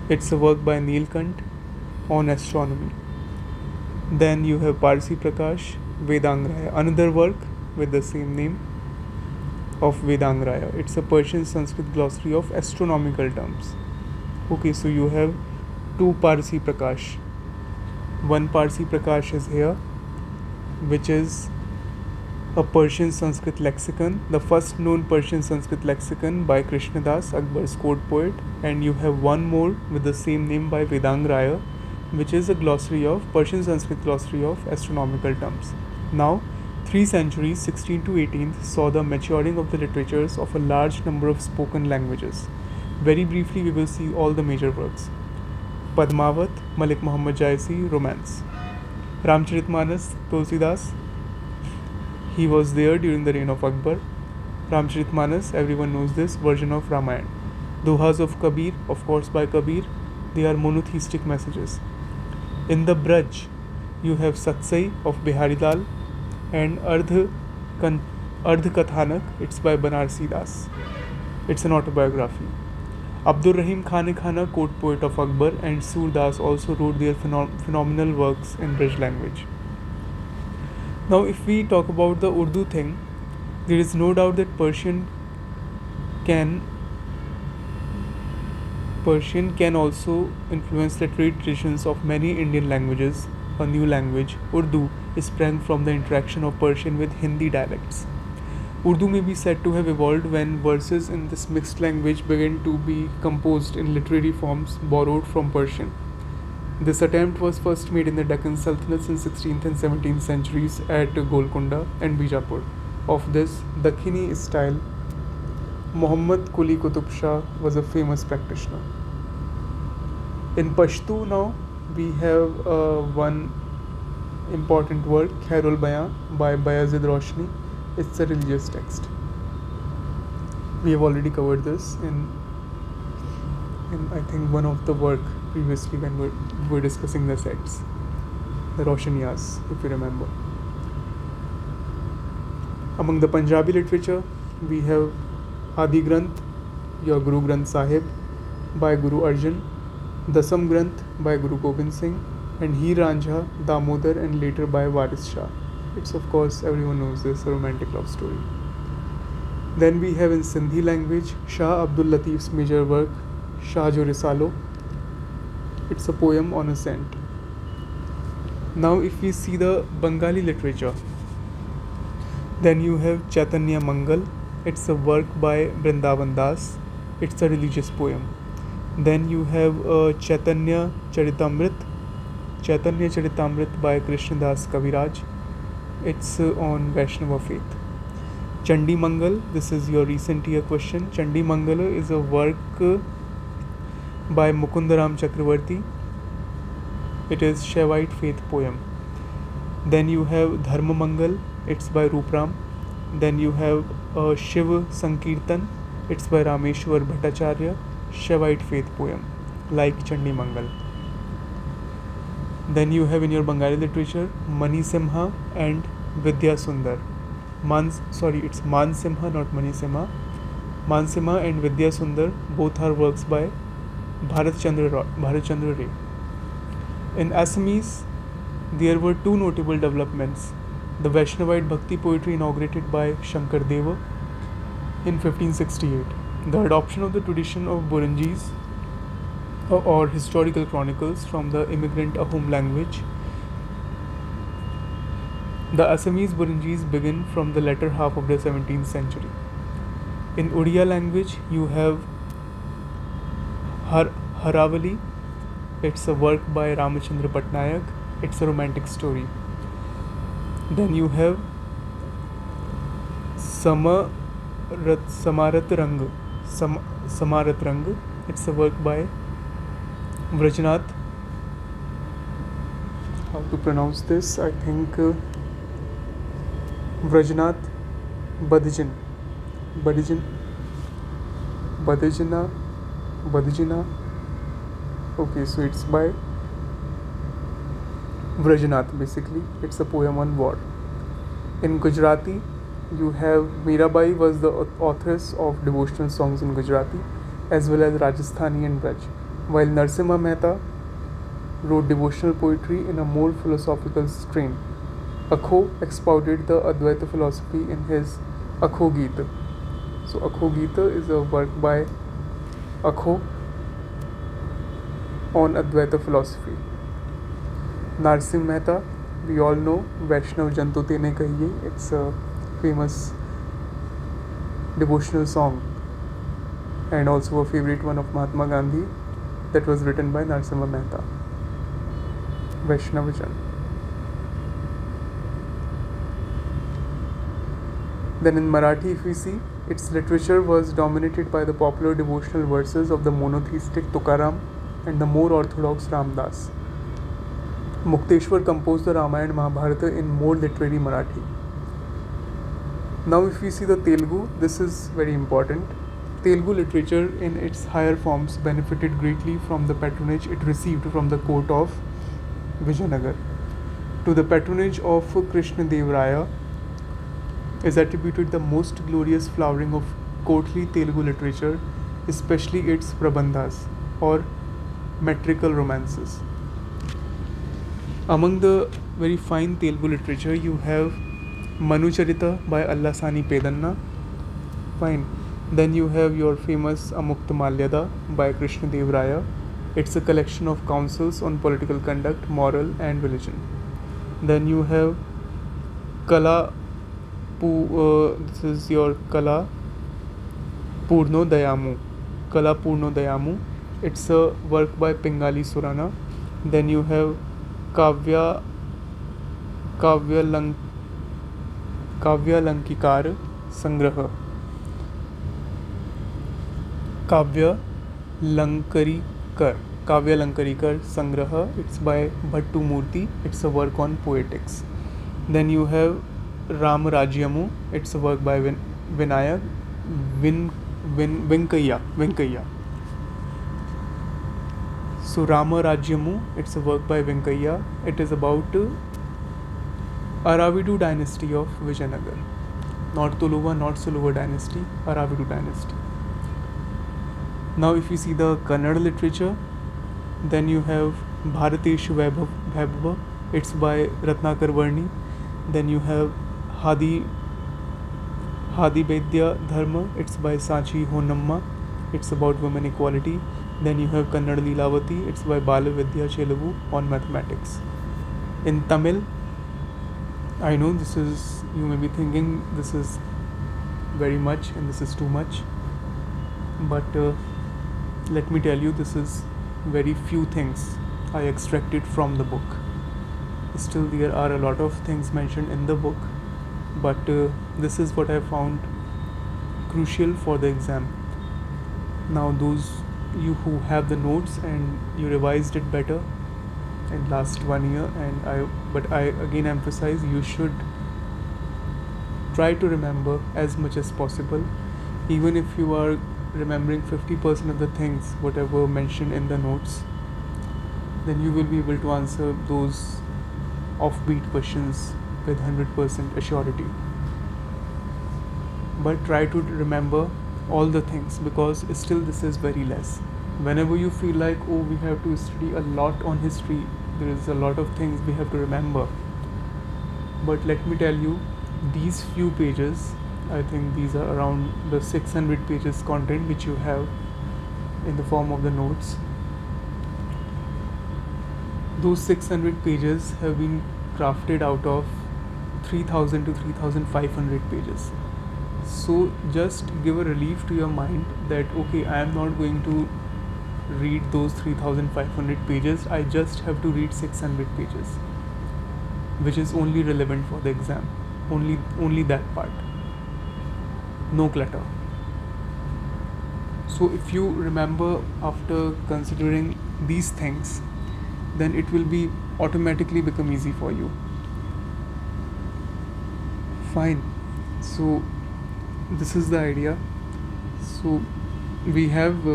It's a work by Neelkant on astronomy. Then you have Parsi Prakash, Vedangraya, another work with the same name of Vedangraya. It's a Persian Sanskrit glossary of astronomical terms. Okay, so you have two Parsi Prakash. One Parsi Prakash is here, which is a Persian Sanskrit lexicon, the first known Persian Sanskrit lexicon by Krishna Das, Akbar's court poet, and you have one more with the same name by Vedangraya, which is a glossary of Persian Sanskrit glossary of astronomical terms. Now, 3 centuries, 16 to 18th, saw the maturing of the literatures of a large number of spoken languages. Very briefly, we will see all the major works. Padmavat, Malik Muhammad Jaisi, Romance. Ramcharitmanas, Tulsidas. He was there during the reign of Akbar. Ramcharitmanas, everyone knows this, version of Ramayana. Dohas of Kabir, of course by Kabir. They are monotheistic messages. In the Braj, you have Satsai of Biharilal and Ardh Kathanak. It's by Banarsi Das. It's an autobiography. Abdur Rahim Khane-Khana, court poet of Akbar, and Sur Das also wrote their phenomenal works in Braj language. Now, if we talk about the Urdu thing, there is no doubt that Persian can also influence literary traditions of many Indian languages. A new language, Urdu, sprang from the interaction of Persian with Hindi dialects. Urdu may be said to have evolved when verses in this mixed language began to be composed in literary forms borrowed from Persian. This attempt was first made in the Deccan Sultanates in 16th and 17th centuries at Golconda and Bijapur. Of this Dakhini style, Muhammad Quli Qutub Shah was a famous practitioner. In Pashto now, we have one important work, Khairul Bayan by Bayazid Roshni. It's a religious text. We have already covered this in I think one of the work previously when we were discussing the sets, the Roshaniyas, if you remember. Among the Punjabi literature, we have Adi Granth, your Guru Granth Sahib by Guru Arjan, Dasam Granth by Guru Gobind Singh, and Heer Ranjha, Damodar, and later by Waris Shah. It's, of course, everyone knows this, a romantic love story. Then we have in Sindhi language Shah Abdul Latif's major work, Shah Jo Risalo. It's a poem on a scent. Now if we see the Bengali literature, then you have Chaitanya Mangal. It's a work by Vrindavan Das. It's a religious poem. Then you have Chaitanya Charitamrit by Krishnadas Kaviraj. It's on Vaishnava faith. Chandi Mangal, this is your recent year question. Chandi Mangala is a work by Mukundaram Chakravarti. It is Shaivite faith poem. Then you have Dharma Mangal, it's by Rupram. Then you have Shiv Sankirtan, it's by Rameshwar Bhattacharya, Shaivite faith poem, like Chandi Mangal. Then you have in your Bengali literature Mani Simha and Vidya Sundar. It's Man Simha, not Mani Simha. Man Simha and Vidya Sundar both are works by Bharat Chandra Ray. In Assamese, there were two notable developments. The Vaishnavite Bhakti poetry inaugurated by Shankar Deva in 1568. The adoption of the tradition of Burunjis or historical chronicles from the immigrant Ahom language. The Assamese Burunjis begin from the latter half of the 17th century. In Odia language, you have Haravali. It's a work by Ramachandra Patnaik. It's a romantic story. Then you have Samarat Rang. It's a work by Vrajnath. How to pronounce this? I think Vrajnath Badijina. Okay, so it's by Vrajnath basically. It's a poem on war. In Gujarati, you have Mirabai was the authoress of devotional songs in Gujarati as well as Rajasthani and Braj, while Narsimha Mehta wrote devotional poetry in a more philosophical strain. Akho expounded the Advaita philosophy in his Akho Gita. So Akho Gita is a work by Akho on Advaita philosophy. Narsim Mehta, we all know Vaishnav Jantu Tene Kahiye. It's a famous devotional song and also a favorite one of Mahatma Gandhi that was written by Narsimha Mehta. Vaishnav Jan. Then in Marathi, if we see, its literature was dominated by the popular devotional verses of the monotheistic Tukaram and the more orthodox Ramdas. Mukteshwar composed the Ramayana Mahabharata in more literary Marathi. Now if we see the Telugu, this is very important. Telugu literature in its higher forms benefited greatly from the patronage it received from the court of Vijayanagar. To the patronage of Krishna Dev Raya is attributed the most glorious flowering of courtly Telugu literature, especially its prabandhas or metrical romances. Among the very fine Telugu literature, you have Manucharita by Allasani Pedanna. Fine. Then you have your famous Amukta Malyada by Krishna Dev Raya. It's a collection of counsels on political conduct, moral and religion. Then you have this is your Kala Purno Dayamu. It's a work by Pingali Surana. Then you have Kavya Lankikar Sangraha. Kavya Lankarikar Sangraha. It's by Bhattu Murthy. It's a work on poetics. Then you have Ram Rajyamu. It's a work by Vinayak Venkaiah. So Rama Rajyamu, it's a work by Venkaiah. It is about Aravidu dynasty of Vijayanagar. Not Tuluva, not Suluva dynasty, Aravidu dynasty. Now if you see the Kannada literature, then you have Bharatesh Vaibhava. It's by Ratnakar Varni. Then you have Hadivedya Dharma, it's by Sachi Honamma, it's about women equality. Then you have Kannada Leelavati, it's by Balavidya Cheluvu on mathematics. In Tamil, I know this is, you may be thinking this is very much and this is too much, but let me tell you, this is very few things I extracted from the book. Still, there are a lot of things mentioned in the book, but this is what I found crucial for the exam. Now, those you who have the notes and you revised it better in last 1 year, but I again emphasize, you should try to remember as much as possible. Even if you are remembering 50% of the things whatever mentioned in the notes, then you will be able to answer those offbeat questions with 100% assurity. But try to remember all the things, because still this is very less. Whenever you feel like, oh, we have to study a lot on history, there is a lot of things we have to remember, but let me tell you, these few pages, I think these are around the 600 pages content which you have in the form of the notes. Those 600 pages have been crafted out of 3000 to 3500 pages. So just give a relief to your mind that, okay, I am not going to read those 3500 pages, I just have to read 600 pages, which is only relevant for the exam. Only that part. No clutter. So if you remember after considering these things, then it will be automatically become easy for you. Fine. So this is the idea. So we have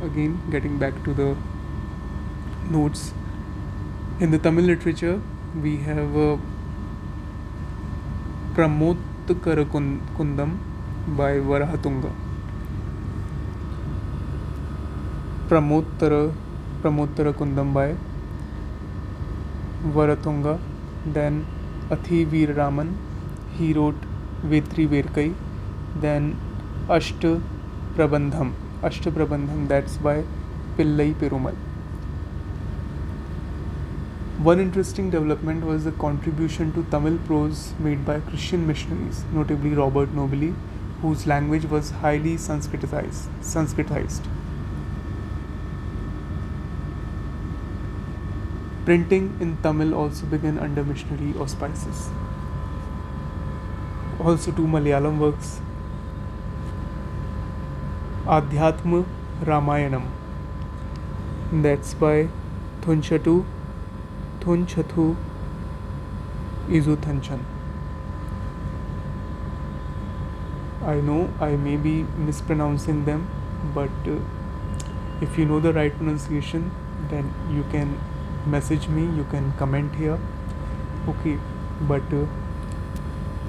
again getting back to the notes. In the Tamil literature, we have Pramottara Kundam by Varahatunga. Pramottara Kundam by Varatunga. Then Athi Veer Raman, he wrote Vetri Verkai. Then Ashta Prabandham, that's by Pillai Perumal. One interesting development was the contribution to Tamil prose made by Christian missionaries, notably Robert Nobili, whose language was highly Sanskritized. Printing in Tamil also began under missionary auspices. Also two Malayalam works, Adhyatma Ramayanam, that's by Thunchathu Izuthanchan. I know I may be mispronouncing them, but if you know the right pronunciation, then you can message me, you can comment here. Okay, but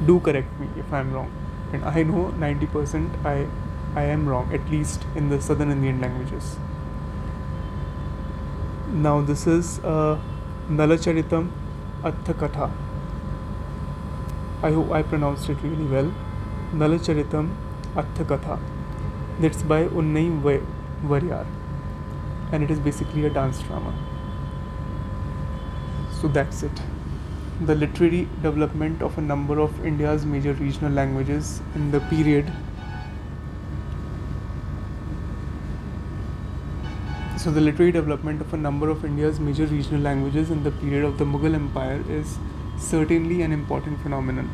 do correct me if I am wrong. And I know 90% I am wrong, at least in the southern Indian languages. Now this is Nalacharitam Atthakatha. I hope I pronounced it really well. Nalacharitam Atthakatha. That's by Unnai Varyar, and it is basically a dance drama. So that's it. The literary development of a number of India's major regional languages in the period. So the literary development of a number of India's major regional languages in the period of the Mughal Empire is certainly an important phenomenon,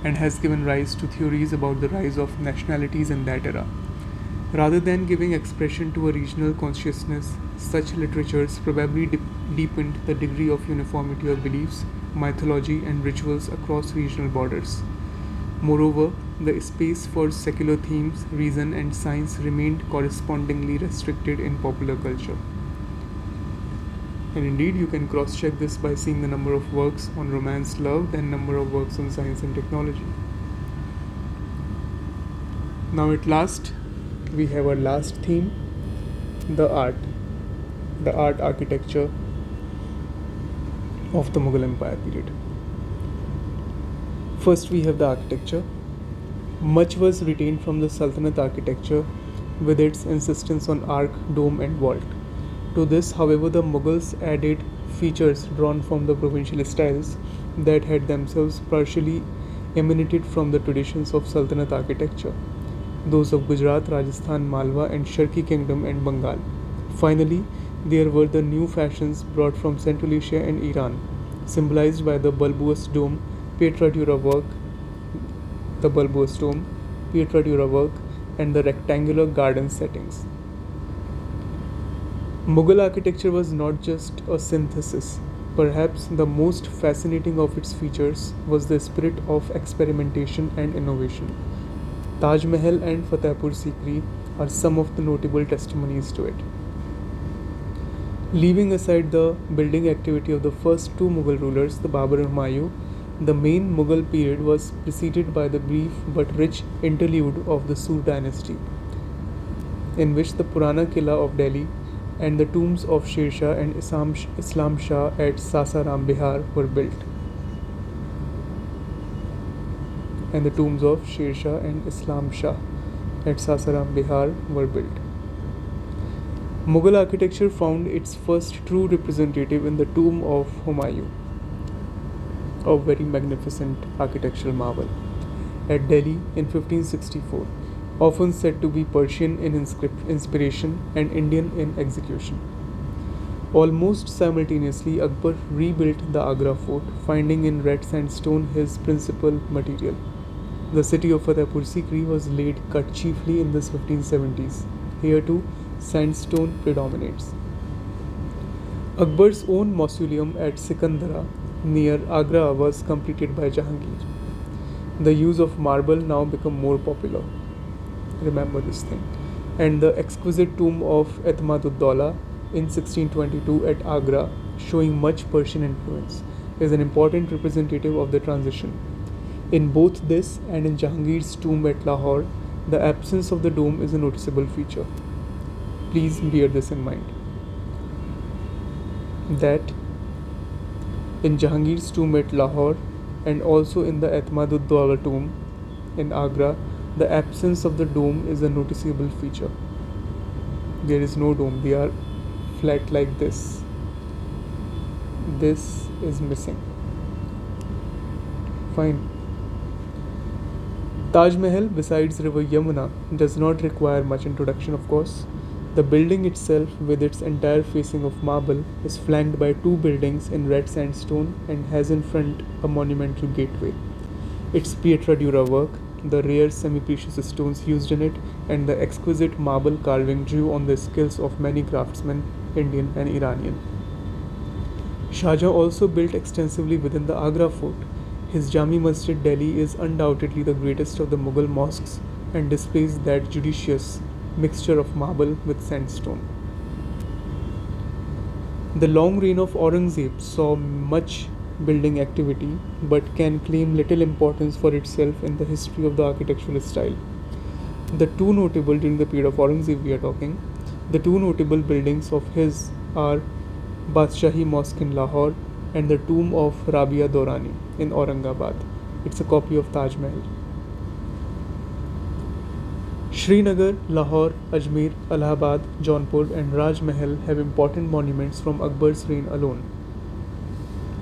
and has given rise to theories about the rise of nationalities in that era. Rather than giving expression to a regional consciousness, such literatures probably deepened the degree of uniformity of beliefs, mythology, and rituals across regional borders. Moreover, the space for secular themes, reason, and science remained correspondingly restricted in popular culture. And indeed, you can cross-check this by seeing the number of works on romance, love, and number of works on science and technology. Now at last, we have our last theme, the art architecture of the Mughal Empire period. First we have the architecture. Much was retained from the Sultanate architecture, with its insistence on arc, dome, and vault. To this, however, the Mughals added features drawn from the provincial styles that had themselves partially emanated from the traditions of Sultanate architecture, those of Gujarat, Rajasthan, Malwa, and Sharqi Kingdom and Bengal. Finally, there were the new fashions brought from Central Asia and Iran, symbolized by the bulbous dome, Pietra dura work, the bulbous dome, Pietra dura work, and the rectangular garden settings. Mughal architecture was not just a synthesis. Perhaps the most fascinating of its features was the spirit of experimentation and innovation. Taj Mahal and Fatehpur Sikri are some of the notable testimonies to it. Leaving aside the building activity of the first two Mughal rulers, the Babur and Humayun, the main Mughal period was preceded by the brief but rich interlude of the Sur dynasty, in which the Purana Killa of Delhi and the tombs of Sher Shah and Islam Shah at Sasaram, Bihar were built. And the tombs of Sher Shah and Islam Shah at Sasaram, Bihar were built. Mughal architecture found its first true representative in the tomb of Humayun, a very magnificent architectural marvel, at Delhi in 1564, often said to be Persian in inspiration and Indian in execution. Almost simultaneously, Akbar rebuilt the Agra fort, finding in red sandstone his principal material. The city of Fatehpur Sikri was laid cut chiefly in the 1570s. Here too, sandstone predominates. Akbar's own mausoleum at Sikandara near Agra was completed by Jahangir. The use of marble now became more popular. Remember this thing. And the exquisite tomb of Etmadud-Dawla in 1622 at Agra, showing much Persian influence, is an important representative of the transition. In both this and in Jahangir's tomb at Lahore, the absence of the dome is a noticeable feature. Please bear this in mind. That in Jahangir's tomb at Lahore and also in the Etmadud-Dawla tomb in Agra, the absence of the dome is a noticeable feature. There is no dome, they are flat like this. This is missing. Fine. Taj Mahal, besides River Yamuna, does not require much introduction, of course. The building itself, with its entire facing of marble, is flanked by two buildings in red sandstone and has in front a monumental gateway. Its Pietra dura work, the rare semi-precious stones used in it, and the exquisite marble carving drew on the skills of many craftsmen, Indian and Iranian. Shah Jahan also built extensively within the Agra fort. His Jami Masjid Delhi is undoubtedly the greatest of the Mughal mosques and displays that judicious mixture of marble with sandstone. The long reign of Aurangzeb saw much building activity but can claim little importance for itself in the history of the architectural style. The two notable during the period of Aurangzeb we are talking, the two notable buildings of his are Badshahi Mosque in Lahore and the tomb of Rabia Dorani in Aurangabad. It's a copy of Taj Mahal. Srinagar, Lahore, Ajmer, Allahabad, Jaunpur and Raj Mahal have important monuments from Akbar's reign alone.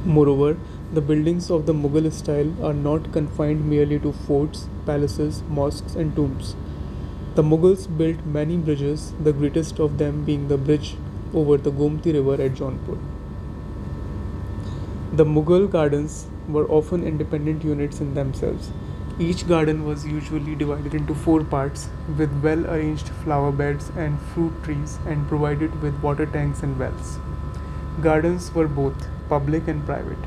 Moreover, the buildings of the Mughal style are not confined merely to forts, palaces, mosques and tombs. The Mughals built many bridges, the greatest of them being the bridge over the Gomti River at Jaunpur. The Mughal gardens were often independent units in themselves. Each garden was usually divided into 4 parts with well-arranged flower beds and fruit trees and provided with water tanks and wells. Gardens were both public and private.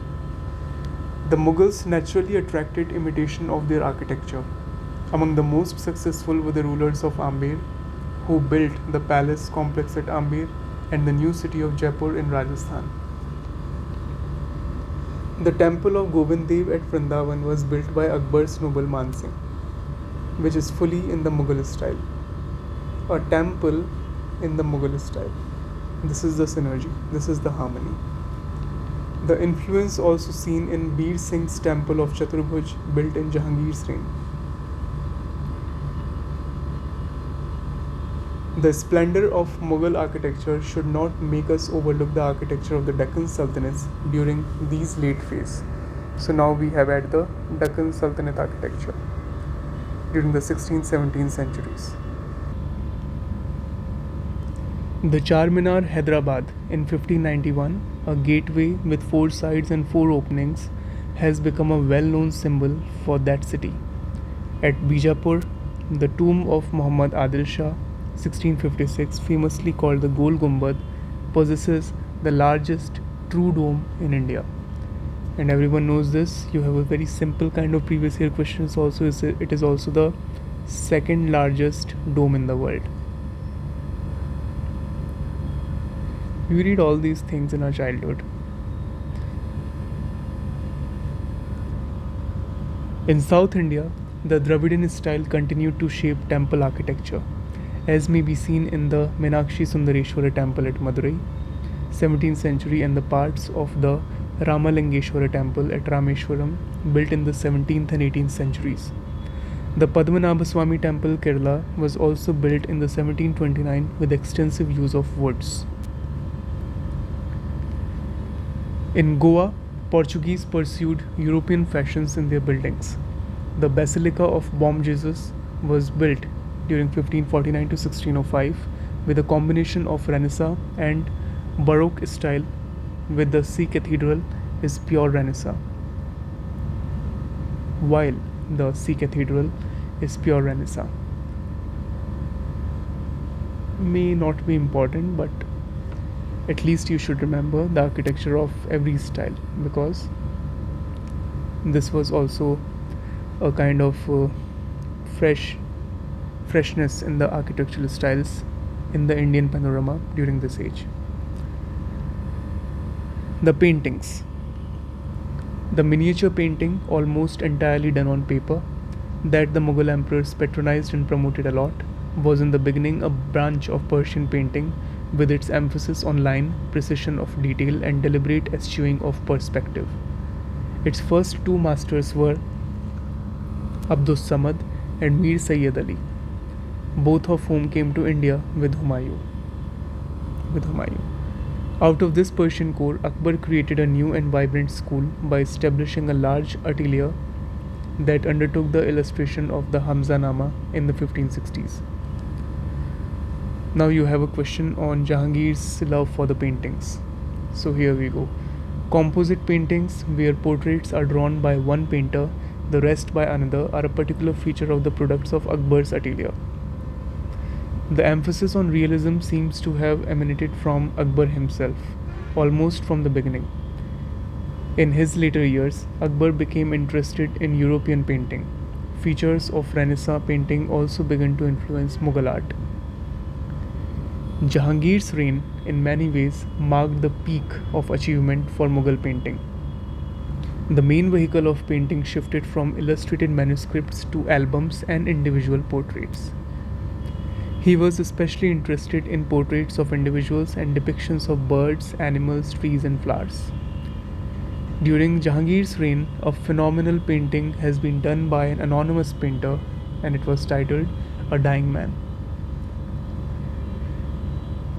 The Mughals naturally attracted imitation of their architecture. Among the most successful were the rulers of Amber, who built the palace complex at Amber and the new city of Jaipur in Rajasthan. The temple of Govind Dev at Vrindavan was built by Akbar's noble Man Singh, which is fully in the Mughal style. A temple in the Mughal style. This is the synergy, this is the harmony. The influence also seen in Bir Singh's temple of Chaturbhuj built in Jahangir's reign. The splendor of Mughal architecture should not make us overlook the architecture of the Deccan Sultanates during these late phase. So now we have at the Deccan Sultanate architecture during the 16th-17th centuries. The Charminar, Hyderabad in 1591, a gateway with 4 sides and 4 openings, has become a well-known symbol for that city. At Bijapur, the tomb of Muhammad Adil Shah, 1656, famously called the Gol Gumbad, possesses the largest true dome in India. And everyone knows this. You have a very simple kind of previous year questions also. It is also the second largest dome in the world. We read all these things in our childhood. In South India, the Dravidian style continued to shape temple architecture, as may be seen in the Meenakshi Sundareshwara temple at Madurai, 17th century, and the parts of the Ramalingeshwara temple at Rameshwaram, built in the 17th and 18th centuries. The Padmanabhaswamy temple, Kerala, was also built in the 1729 with extensive use of woods. In Goa, Portuguese pursued European fashions in their buildings. The Basilica of Bom Jesus was built during 1549 to 1605 with a combination of Renaissance and Baroque style, with the sea cathedral is pure Renaissance. While the sea cathedral is pure Renaissance. May not be important, but at least you should remember the architecture of every style, because this was also a kind of freshness in the architectural styles in the Indian panorama during this age. The paintings. The miniature painting, almost entirely done on paper, that the Mughal emperors patronized and promoted a lot, was in the beginning a branch of Persian painting with its emphasis on line, precision of detail, and deliberate eschewing of perspective. Its first 2 masters were Abdus Samad and Mir Sayyid Ali, both of whom came to India with Humayun. Out of this Persian core, Akbar created a new and vibrant school by establishing a large atelier that undertook the illustration of the Hamzanama in the 1560s. Now you have a question on Jahangir's love for the paintings. So here we go. Composite paintings, where portraits are drawn by one painter, the rest by another, are a particular feature of the products of Akbar's atelier. The emphasis on realism seems to have emanated from Akbar himself, almost from the beginning. In his later years, Akbar became interested in European painting. Features of Renaissance painting also began to influence Mughal art. Jahangir's reign, in many ways, marked the peak of achievement for Mughal painting. The main vehicle of painting shifted from illustrated manuscripts to albums and individual portraits. He was especially interested in portraits of individuals and depictions of birds, animals, trees, and flowers. During Jahangir's reign, a phenomenal painting has been done by an anonymous painter, and it was titled A Dying Man.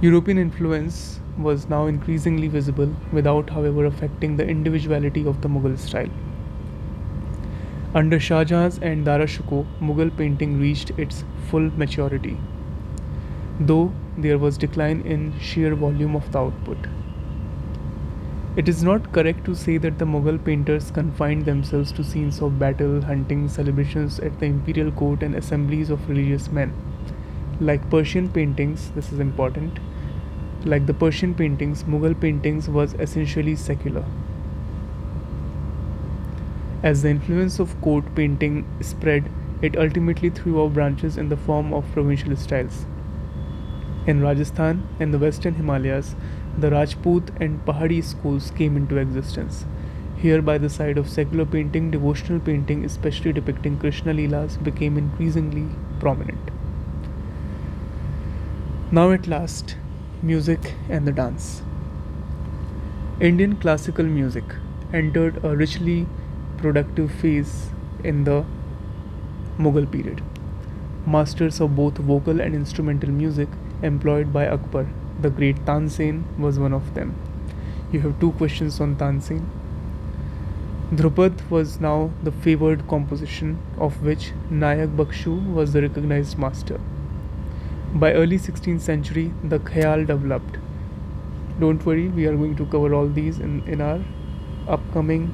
European influence was now increasingly visible without, however, affecting the individuality of the Mughal style. Under Shah Jahan's and Dara Shikoh, Mughal painting reached its full maturity, though there was decline in sheer volume of the output. It is not correct to say that the Mughal painters confined themselves to scenes of battle, hunting, celebrations at the imperial court, and assemblies of religious men. Like Persian paintings, this is important, like the Persian paintings, Mughal paintings was essentially secular. As the influence of court painting spread, it ultimately threw out branches in the form of provincial styles. In Rajasthan and the western Himalayas, the Rajput and Pahadi schools came into existence. Here, by the side of secular painting, devotional painting, especially depicting Krishna Leelas, became increasingly prominent. Now at last, music and the dance. Indian classical music entered a richly productive phase in the Mughal period. Masters of both vocal and instrumental music employed by Akbar. The great Tansen was one of them. You have 2 questions on Tansen. Drupad was now the favored composition, of which Nayak Bakshu was the recognized master. By early 16th century, the Khayal developed. Don't worry, we are going to cover all these in our upcoming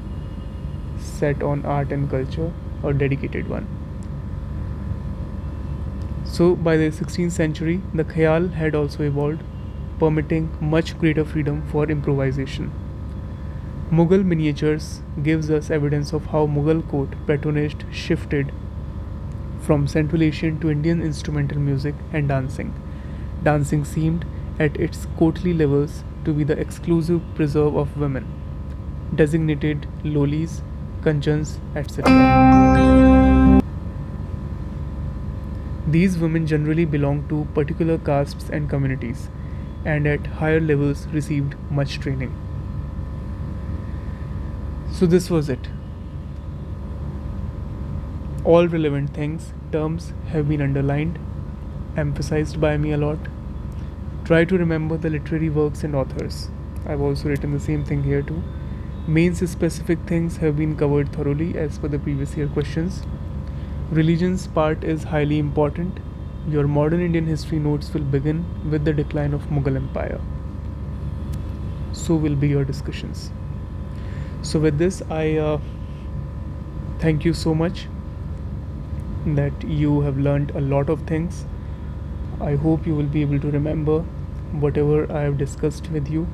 set on art and culture, or dedicated one. So by the 16th century, the Khayal had also evolved, permitting much greater freedom for improvisation. Mughal miniatures gives us evidence of how Mughal court patronage shifted from Central Asian to Indian instrumental music and dancing. Dancing seemed at its courtly levels to be the exclusive preserve of women, designated lolis, kanchans, etc. These women generally belonged to particular castes and communities, and at higher levels received much training. So this was it. All relevant things, terms have been underlined, emphasized by me a lot. Try to remember the literary works and authors. I've also written the same thing here too. Mains specific things have been covered thoroughly as per the previous year questions. Religion's part is highly important. Your modern Indian history notes will begin with the decline of Mughal Empire. So will be your discussions. So with this, I thank you so much that you have learned a lot of things. I hope you will be able to remember whatever I have discussed with you,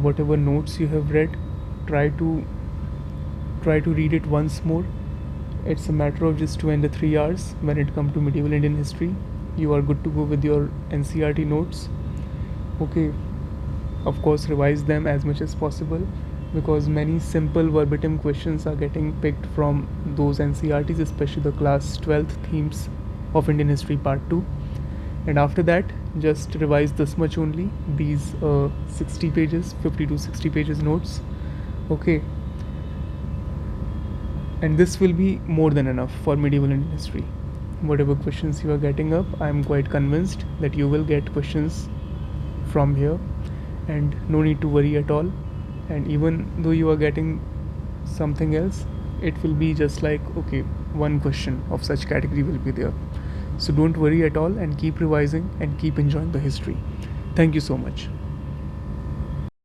whatever notes you have read. Try to read it once more. It's a matter of just 2 and 3 hours when it comes to medieval Indian history. You are good to go with your NCERT notes. Okay, of course revise them as much as possible, because many simple verbatim questions are getting picked from those NCERTs, especially the class 12th themes of Indian history part 2. And after that, just revise this much only, these 60 pages, 50 to 60 pages notes. Okay, and this will be more than enough for medieval Indian history. Whatever questions you are getting up, I am quite convinced that you will get questions from here, and no need to worry at all. And even though you are getting something else, it will be just like, okay, one question of such category will be there. So don't worry at all, and keep revising and keep enjoying the history. Thank you so much.